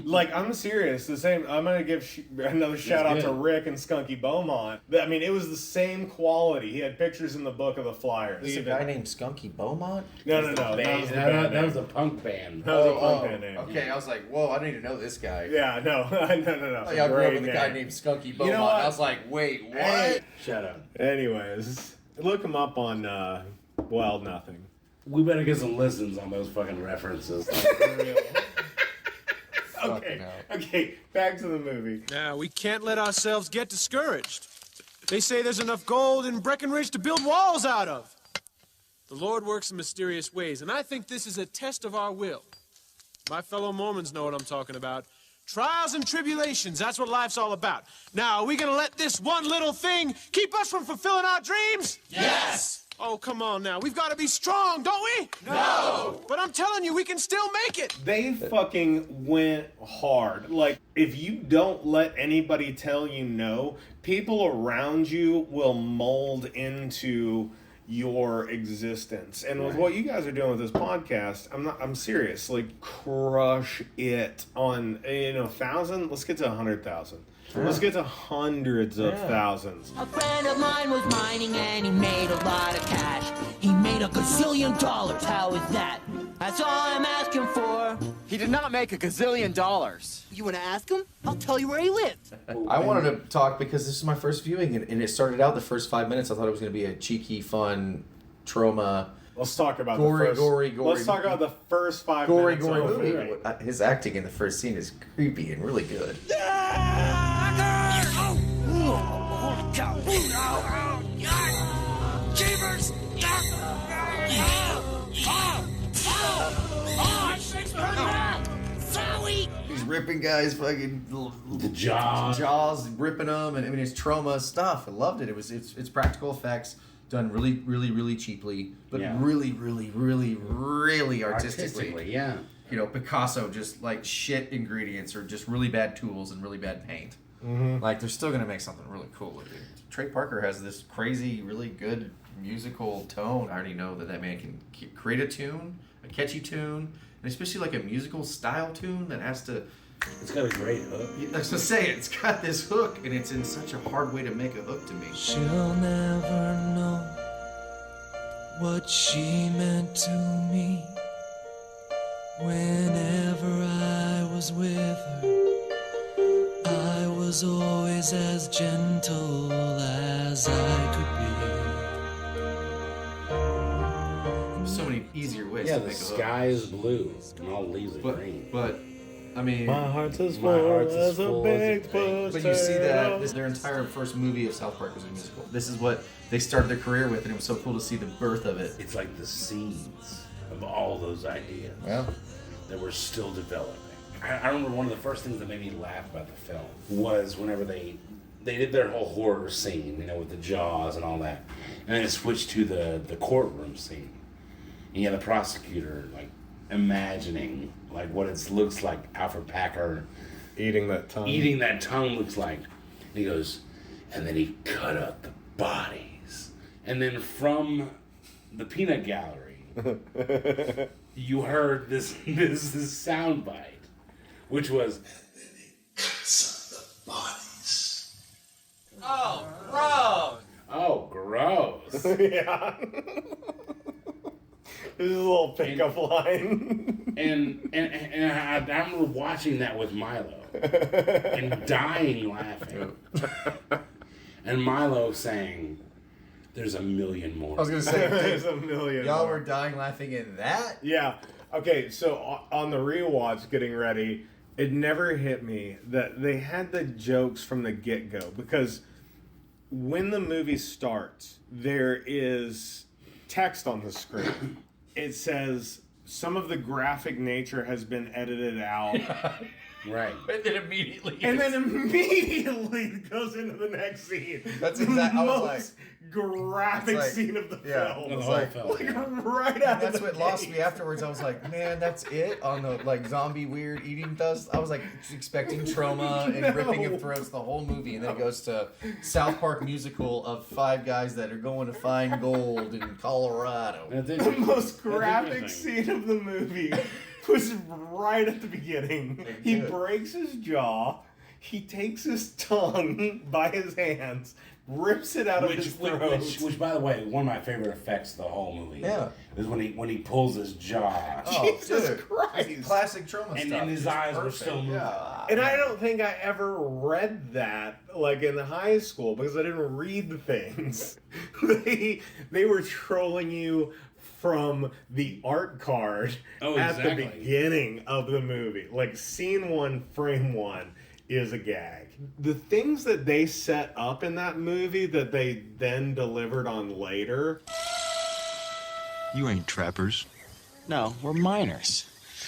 Like, I'm serious. The same. I'm gonna give another shout out to Rick and Skunky Beaumont. I mean, it was the same quality. He had pictures in the book of the Flyers. There's a guy named Skunky Beaumont? No. That was a punk band. That was a punk band name. Okay, I was like, whoa, I need to know this guy. Yeah, no. Y'all grew up with a guy named Skunky Beaumont. You know, I was like, wait, what? Hey. Shut up. Anyways, look him up on Wild Nothing. We better get some listens on those fucking references. Okay, back to the movie. Now, we can't let ourselves get discouraged. They say there's enough gold in Breckenridge to build walls out of. The Lord works in mysterious ways, and I think this is a test of our will. My fellow Mormons know what I'm talking about. Trials and tribulations, that's what life's all about. Now, are we gonna let this one little thing keep us from fulfilling our dreams? Yes! Oh, come on now. We've got to be strong, don't we? No! But I'm telling you, we can still make it. They fucking went hard. Like, if you don't let anybody tell you no, people around you will mold into your existence. And with what you guys are doing with this podcast, I'm serious. Like, crush it on, 1,000. Let's get to 100,000. Let's get to hundreds of thousands. A friend of mine was mining and he made a lot of cash. He made $1 gazillion. How is that? That's all I'm asking for. He did not make $1 gazillion. You want to ask him? I'll tell you where he lived. I wanted to talk because this is my first viewing, and it started out the first 5 minutes. I thought it was going to be a cheeky, fun, Troma. Let's talk about gory. Let's talk about the first 5 gory minutes. movie. His acting in the first scene is creepy and really good. Holy cow! Jeepers! He's ripping guys, fucking the jaws ripping them, and I mean it's Troma stuff. I loved it. It's practical effects done really cheaply, but really artistically. Yeah. Picasso just like shit ingredients or just really bad tools and really bad paint. Mm-hmm. Like they're still gonna make something really cool with it. Trey Parker has this crazy, really good musical tone. I already know that man can create a tune, a catchy tune, and especially like a musical style tune that has to. It's got a great hook. I was gonna say it's got this hook, and it's in such a hard way to make a hook to me. She'll never know what she meant to me. Whenever I was with her, I was always as gentle as I could be. There's so many easier ways Yeah, to the make a hook. sky is blue and all leaves are green. But I mean, my heart's as full as a baked potato. But you see that their entire first movie of South Park was a musical. This is what they started their career with, and it was so cool to see the birth of it. It's like the seeds of all those ideas that were still developing. I remember one of the first things that made me laugh about the film was whenever they did their whole horror scene, with the jaws and all that, and then it switched to the courtroom scene. And the prosecutor imagining what it looks like Alfred Packer eating that tongue looks like. And he goes, and then he cut up the bodies. And then from the peanut gallery, you heard this sound bite, which was bodies. Oh, gross! Oh, gross. Yeah. This is a little pickup line. And I remember watching that with Milo and dying laughing. And Milo saying, "There's a million more." I was gonna say, there's a million. Y'all more. were dying laughing in that? Yeah. Okay, so on the rewatch, getting ready, it never hit me that they had the jokes from the get-go, because when the movie starts, there is text on the screen. It says some of the graphic nature has been edited out. Right. And then immediately it goes into the next scene. That's exactly. I was most graphic scene of the film. The whole film. Like right out That's of the what lost me afterwards. I was like, man, that's it on the like zombie weird eating dust. I was like expecting Troma and ripping of throats the whole movie, and then it goes to South Park musical of 5 guys that are going to find gold in Colorado. The most graphic scene of the movie was right at the beginning. He breaks his jaw. He takes his tongue by his hands, rips it out of his throat. Which, by the way, one of my favorite effects of the whole movie. Yeah. Is when he pulls his jaw. Oh, Jesus dude. Christ! Classic Troma stuff. And his eyes were still moving. Yeah. And I don't think I ever read that like in high school because I didn't read the things. They were trolling you from the art card at the beginning of the movie. Like scene 1, frame 1 is a gag. The things that they set up in that movie that they then delivered on later. You ain't trappers. No, we're miners.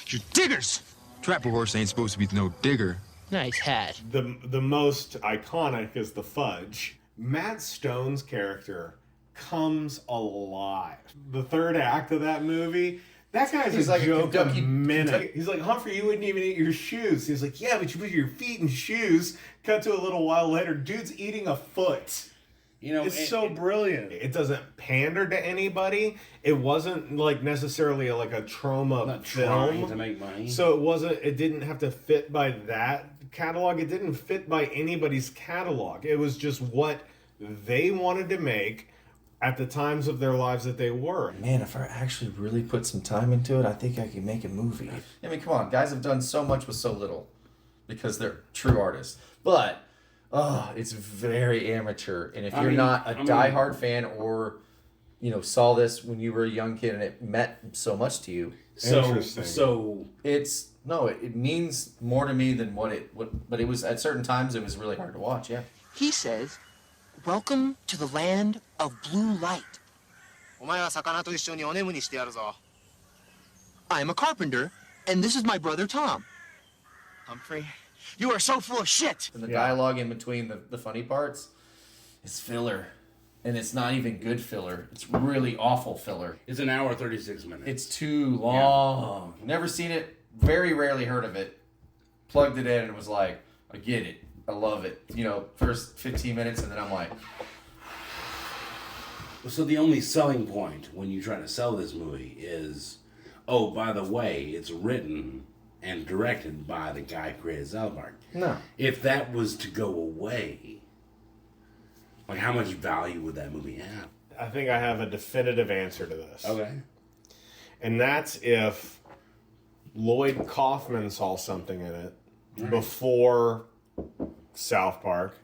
You're diggers! Trapper horse ain't supposed to be no digger. Nice hat. The most iconic is the fudge. Matt Stone's character comes alive. The third act of that movie, that guy's He's a like a joke a Kentucky- minute. He's like, Humphrey, you wouldn't even eat your shoes. He's like, yeah, but you put your feet in shoes. Cut to a little while later, dude's eating a foot. You know, It's so brilliant. It doesn't pander to anybody. It wasn't like necessarily like a Troma trying film to make money. So it didn't have to fit by that catalog. It didn't fit by anybody's catalog. It was just what they wanted to make at the times of their lives that they were. Man, if I actually really put some time into it, I think I could make a movie. I mean, come on, guys have done so much with so little because they're true artists. But it's very amateur. And if you're not a diehard fan or, saw this when you were a young kid and it meant so much to you. So it means more to me than but it was at certain times it was really hard to watch, yeah. He says, welcome to the land of blue light. I'm a carpenter, and this is my brother Tom. Humphrey, you are so full of shit. And the dialogue in between the funny parts is filler. And it's not even good filler. It's really awful filler. It's an hour 36 minutes. It's too long. Yeah. Never seen it. Very rarely heard of it. Plugged it in and was like, I get it. I love it. First 15 minutes and then I'm like... So the only selling point when you try to sell this movie is, oh, by the way, it's written and directed by the guy who created South Park. No. If that was to go away, like how much value would that movie have? I think I have a definitive answer to this. Okay. And that's if Lloyd Kaufman saw something in it before South Park,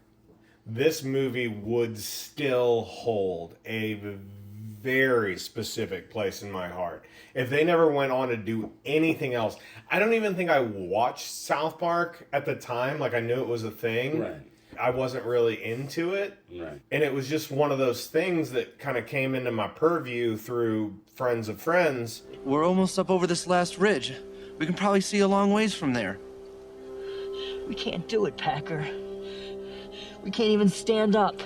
this movie would still hold a very specific place in my heart. If they never went on to do anything else, I don't even think I watched South Park at the time. Like I knew it was a thing. Right. I wasn't really into it. Right. And it was just one of those things that kind of came into my purview through friends of friends. We're almost up over this last ridge. We can probably see a long ways from there. We can't do it, Packer. We can't even stand up.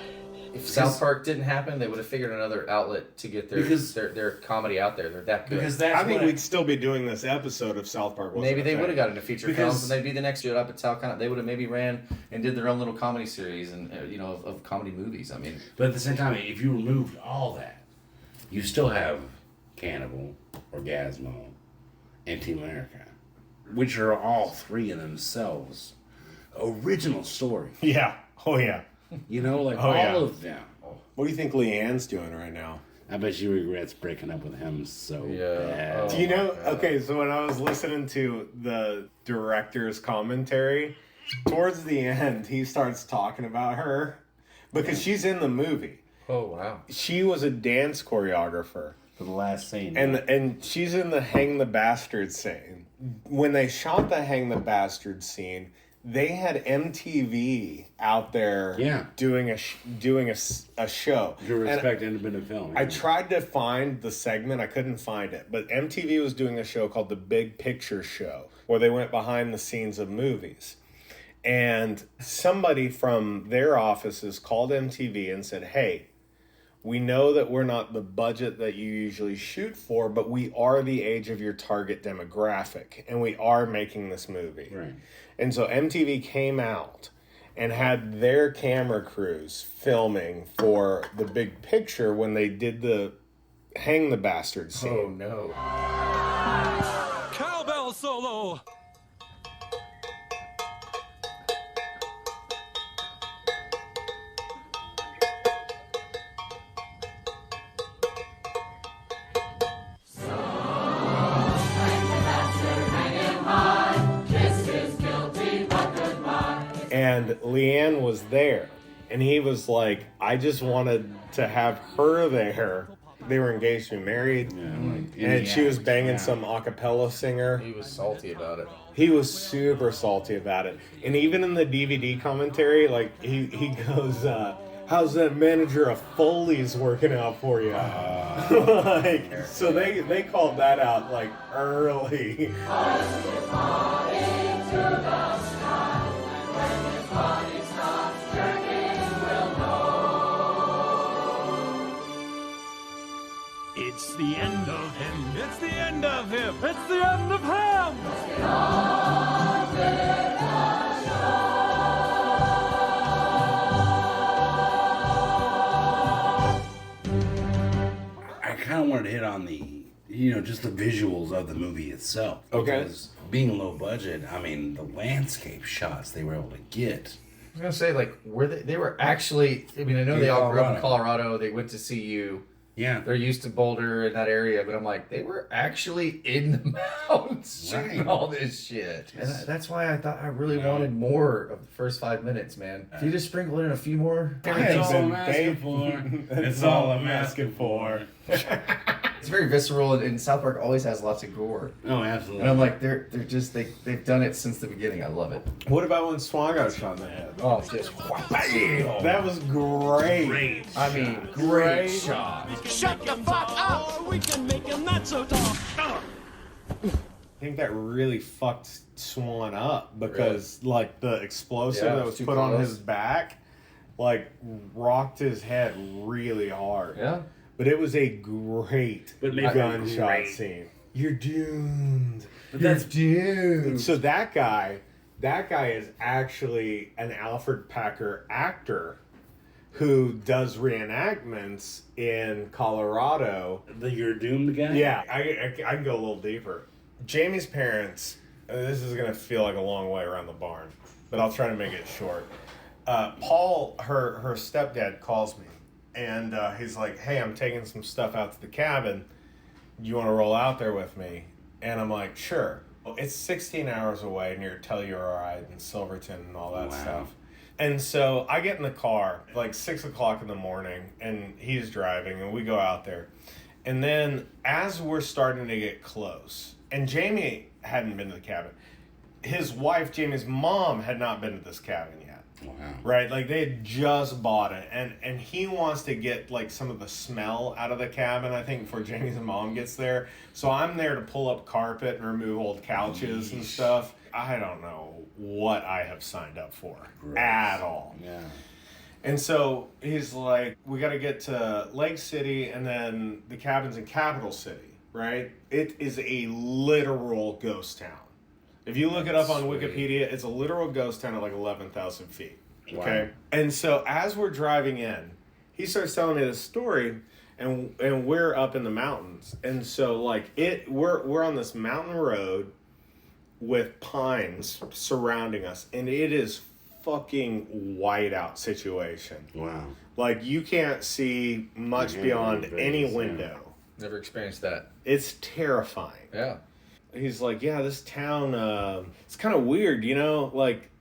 If South Park didn't happen, they would have figured another outlet to get their comedy out there. They're that good. I think we'd still be doing this episode if South Park wasn't maybe they a would have thing. got into feature films and they'd be the next Judd Apatow kind of. They would have maybe ran and did their own little comedy series and of comedy movies. I mean, but at the same time, if you removed all that, you still have Cannibal, Orgasmo, and Team America, which are all three in themselves original stories. Yeah. Oh yeah. All of them. What do you think Leanne's doing right now? I bet she regrets breaking up with him so bad. Do you know? Okay, so when I was listening to the director's commentary, towards the end, he starts talking about her because she's in the movie. Oh wow! She was a dance choreographer for the last scene, and she's in the Hang the Bastard scene. When they shot the Hang the Bastard scene, they had MTV out there doing a show. You respect independent film. I tried to find the segment. I couldn't find it. But MTV was doing a show called The Big Picture Show where they went behind the scenes of movies. And somebody from their offices called MTV and said, hey, We know that we're not the budget that you usually shoot for, but we are the age of your target demographic, and we are making this movie. Right. And so MTV came out and had their camera crews filming for the big picture when they did the Hang the Bastard scene. Oh, no. Cowbell solo! And Leanne was there. And he was like, I just wanted to have her there. They were engaged to be married. And she was banging some a cappella singer. He was salty about it. He was super salty about it. And even in the DVD commentary, like, he goes, how's that manager of Foley's working out for you? Like, so they called that out, like, early. It's the end of him. It's the end of him. It's the end of him. I kind of wanted to hit on the, just the visuals of the movie itself. Okay. Because being low budget, I mean, the landscape shots they were able to get. I was gonna say, like, they were actually. I mean, I know they all grew up in Colorado. They went to CU. Yeah. They're used to Boulder and that area, but I'm like, they were actually in the mountains shooting all this shit. And that's why I thought I really wanted more of the first 5 minutes, man. If you just sprinkle in a few more. That's all I'm asking for. That's all I'm asking for. It's very visceral, and South Park always has lots of gore. Oh, absolutely. And I'm like, they've done it since the beginning. I love it. What about when Swan got shot in the head? Oh, just that was great. I mean, great shot. Shut your fuck up, or we can make him not so tough. I think that really fucked Swan up because, like, the explosive that was put on his back, like, rocked his head really hard. Yeah. But it was a great gunshot scene. You're doomed. You're doomed. So that guy is actually an Alfred Packer actor who does reenactments in Colorado. The You're Doomed guy? Yeah, I can go a little deeper. Jamie's parents, this is going to feel like a long way around the barn, but I'll try to make it short. Paul, her stepdad, calls me. And he's like, hey, I'm taking some stuff out to the cabin. You want to roll out there with me? And I'm like, sure. It's 16 hours away near Telluride and Silverton and all that stuff. And so I get in the car, like 6 o'clock in the morning, and he's driving, and we go out there. And then as we're starting to get close, and Jamie hadn't been to the cabin. His wife, Jamie's mom, had not been to this cabin yet. Wow. Right, like they had just bought it, and he wants to get like some of the smell out of the cabin, I think, before Jamie's mom gets there. So I'm there to pull up carpet and remove old couches and stuff. I don't know what I have signed up for at all. Yeah. And so he's like, we got to get to Lake City, and then the cabin's in Capital City, right? It is a literal ghost town. If you look it up on Wikipedia, it's a literal ghost town at like 11,000 feet. Okay? Wow. And so as we're driving in, he starts telling me this story, and we're up in the mountains. And so like we're on this mountain road with pines surrounding us, and it is fucking whiteout situation. Wow. Like you can't see much beyond any window. Never experienced that. It's terrifying. Yeah. He's like, yeah, this town, it's kind of weird, you know? Like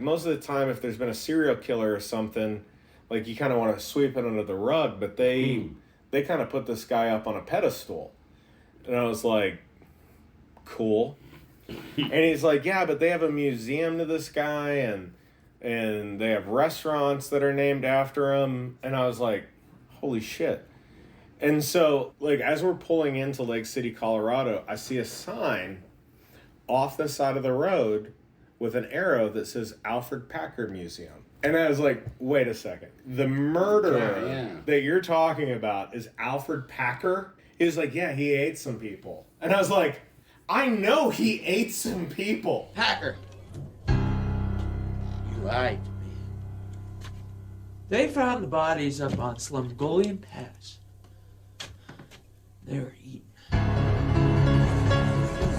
most of the time, if there's been a serial killer or something, like you kind of want to sweep it under the rug, but they kind of put this guy up on a pedestal. And I was like, cool. And he's like, yeah, but they have a museum to this guy, and they have restaurants that are named after him. And I was like, holy shit. And so, like, as we're pulling into Lake City, Colorado, I see a sign off the side of the road with an arrow that says Alfred Packer Museum. And I was like, wait a second. The murderer that you're talking about is Alfred Packer? He was like, yeah, he ate some people. And I was like, I know he ate some people. Packer. You lied to me. They found the bodies up on Slumgolian Pass. They were eaten.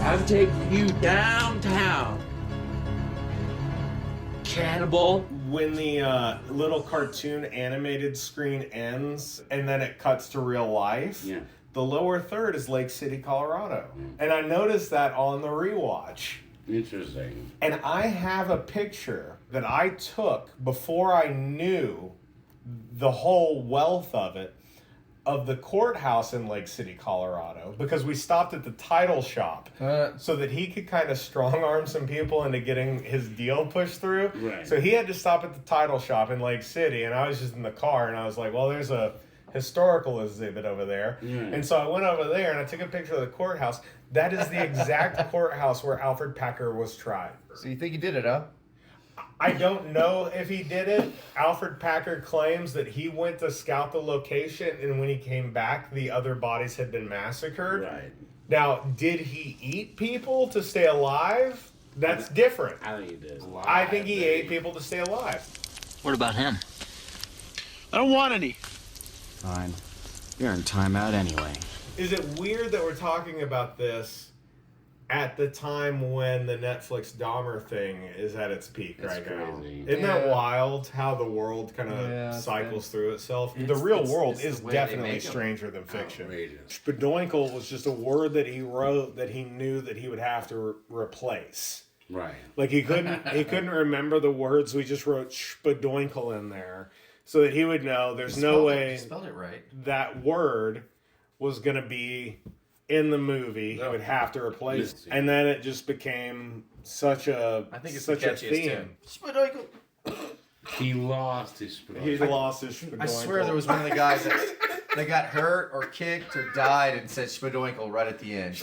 I'm taking you downtown. Cannibal. When the little cartoon animated screen ends and then it cuts to real life, the lower third is Lake City, Colorado. And I noticed that on the rewatch. Interesting. And I have a picture that I took before I knew the whole wealth of it, of the courthouse in Lake City, Colorado, because we stopped at the title shop so that he could kind of strong arm some people into getting his deal pushed through. Right. So he had to stop at the title shop in Lake City, and I was just in the car, and I was like, well, there's a historical exhibit over there. And so I went over there, and I took a picture of the courthouse. That is the exact courthouse where Alfred Packer was tried. So you think he did it, huh? I don't know if he did it. Alfred Packer claims that he went to scout the location, and when he came back, the other bodies had been massacred. Right. Now, did he eat people to stay alive? That's different. I think he did. I think he ate people to stay alive. What about him? I don't want any. Fine. You're in timeout anyway. Is it weird that we're talking about this at the time when the Netflix Dahmer thing is at its peak right now? Isn't that wild how the world kind of cycles through itself? The real world is definitely stranger than fiction. Spadoinkle was just a word that he wrote that he knew that he would have to replace. Right. Like he couldn't remember the words, so he just wrote Spadoinkle in there so that he would know there's no way spelled it right. That word was going to be in the movie. He would have to replace it. And then it just became such a I think it's such the a catchiest theme. Spadoinkle. He lost his Spadoinkle. He lost his Spadoinkle. I swear there was one of the guys that got hurt or kicked or died and said Spadoinkle right at the end.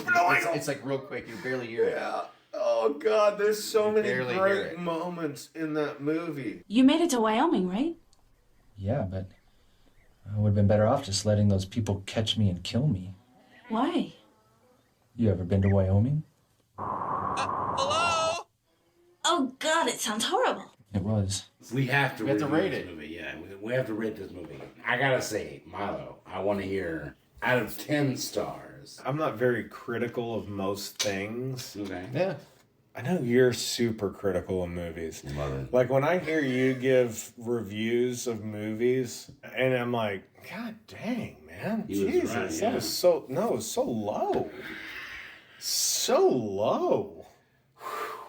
It's like real quick. You barely hear it. Yeah. Oh, God. There's so many barely hear great it. moments in that movie. You made it to Wyoming, right? Yeah, but I would have been better off just letting those people catch me and kill me. Why? You ever been to Wyoming? Hello? Oh, God, it sounds horrible. It was. We have to rate this it. movie. Yeah, we have to rate this movie. I gotta say, Milo, I want to hear out of 10 stars. I'm not very critical of most things. Okay. Yeah. I know you're super critical of movies. Love it. Like when I hear you give reviews of movies, and I'm like, God dang, man, He was Jesus, right, that yeah. was so low, so low.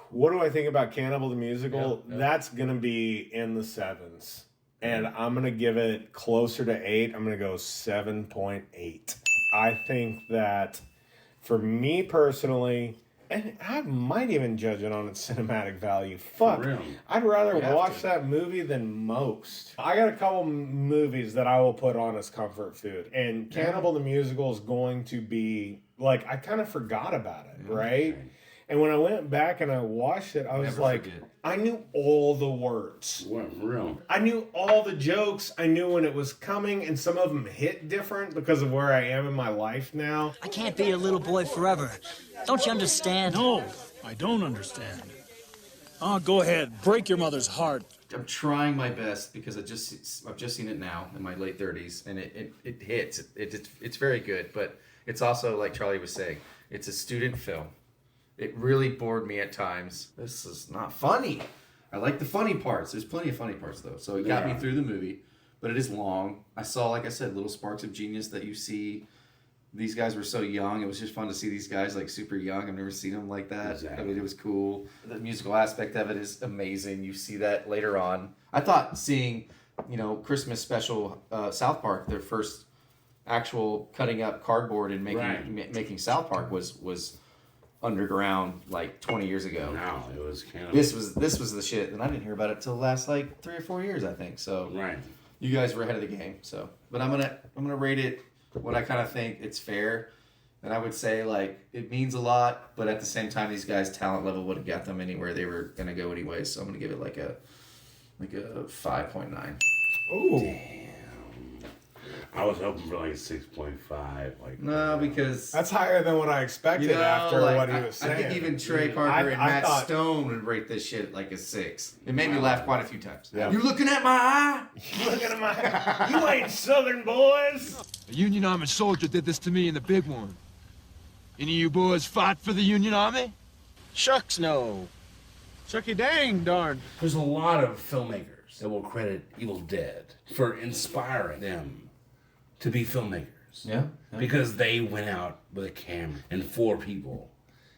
What do I think about Cannibal the musical? Yeah. That's gonna be in the 7s, and I'm gonna give it closer to 8. I'm gonna go 7.8. I think that for me personally. And I might even judge it on its cinematic value. Fuck. real. I'd rather You have watch to. that movie than most. I got a couple movies that I will put on as comfort food. And Cannibal the Musical is going to be, like, I kind of forgot about it, right? And when I went back and I watched it, I was Never like, forget. I knew all the words. What, for real? I knew all the jokes. I knew when it was coming, and some of them hit different because of where I am in my life now. I can't be a little boy forever. Don't you understand? No, I don't understand. Oh, go ahead. Break your mother's heart. I'm trying my best because I've just seen it now in my late 30s, and it hits. It's very good, but it's also, like Charlie was saying, it's a student film. It really bored me at times. This is not funny. I like the funny parts. There's plenty of funny parts, though. So it got me through the movie, but it is long. I saw, like I said, little sparks of genius that you see. These guys were so young. It was just fun to see these guys, like, super young. I've never seen them like that. Exactly. I mean, it was cool. The musical aspect of it is amazing. You see that later on. I thought seeing, Christmas special South Park, their first actual cutting up cardboard and making South Park was underground like 20 years ago. No, it was Cannibal. This was the shit, and I didn't hear about it till the last like 3 or 4 years, I think. So you guys were ahead of the game. So, but I'm gonna rate it what I kind of think it's fair. And I would say, like, it means a lot, but at the same time, these guys' talent level would have got them anywhere they were going to go anyway. So I'm going to give it like a 5.9. Ooh. Damn. I was hoping for like a 6.5. Like no, because that's higher than what I expected after what he was saying. I think even Trey Parker and Matt Stone would rate this shit like a 6. It made me laugh quite a few times. Yeah. You looking at my eye? You looking at my eye? You ain't Southern boys. A Union Army soldier did this to me in the big one. Any of you boys fought for the Union Army? Shucks, no. Chucky dang darn. There's a lot of filmmakers that will credit Evil Dead for inspiring them to be filmmakers. Yeah. Because they went out with a camera and 4 people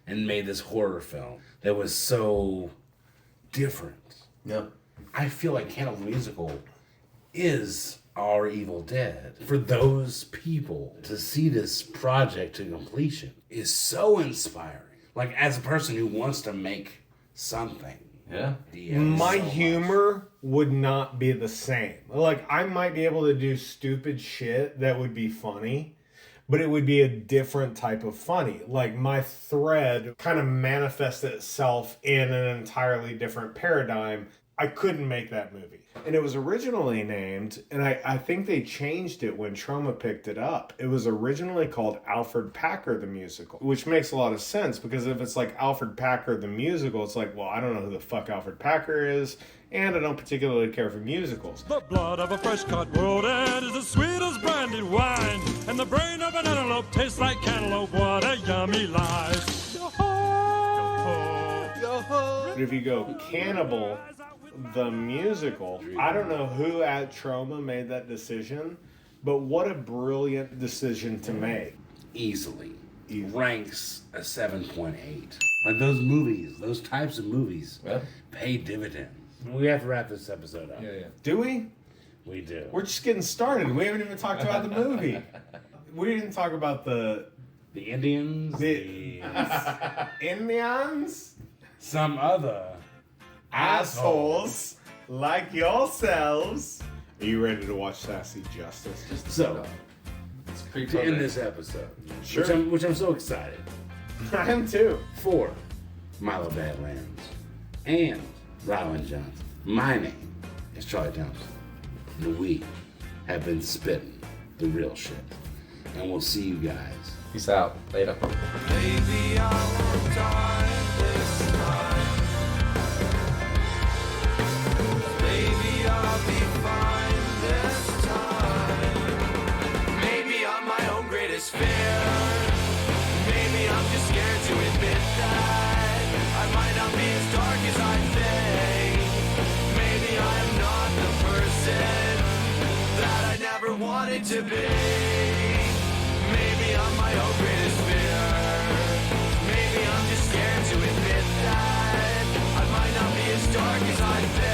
and made this horror film that was so different. Yeah. I feel like Cannibal Musical is our Evil Dead. For those people to see this project to completion is so inspiring. Like, as a person who wants to make something. Yeah. My humor would not be the same. Like, I might be able to do stupid shit that would be funny, but it would be a different type of funny. Like, my thread kind of manifested itself in an entirely different paradigm. I couldn't make that movie. And it was originally named, and I think they changed it when Troma picked it up. It was originally called Alfred Packer the Musical, which makes a lot of sense, because if it's like Alfred Packer the Musical, it's like, well, I don't know who the fuck Alfred Packer is, and I don't particularly care for musicals. The blood of a fresh-cut world ant is as sweet as brandied wine, and the brain of an antelope tastes like cantaloupe. What a yummy life. But if you go Cannibal the Musical, I don't know who at Troma made that decision, but what a brilliant decision to make. Easily. Ranks a 7.8. Like, those movies, those types of movies, pay dividends. We have to wrap this episode up. Yeah. Do we? We do. We're just getting started. We haven't even talked about the movie. We didn't talk about the Indians, the Indians, some other assholes like yourselves. Are you ready to watch Sassy Justice? So, to end this episode, Sure. which I'm so excited. I am too. For Milo Badlands and Ryland Johnson, my name is Charlie Thompson, and we have been spitting the real shit. And we'll see you guys. Peace out. Later. Maybe I won't die this time. Maybe I'll be fine this time. Maybe I'm my own greatest fear. Maybe I'm just scared to admit that I might not be as dark as I think. Maybe I'm not the person that I never wanted to be. Maybe I'm my own greatest fear. Maybe I'm just scared to admit that I might not be as dark as I think.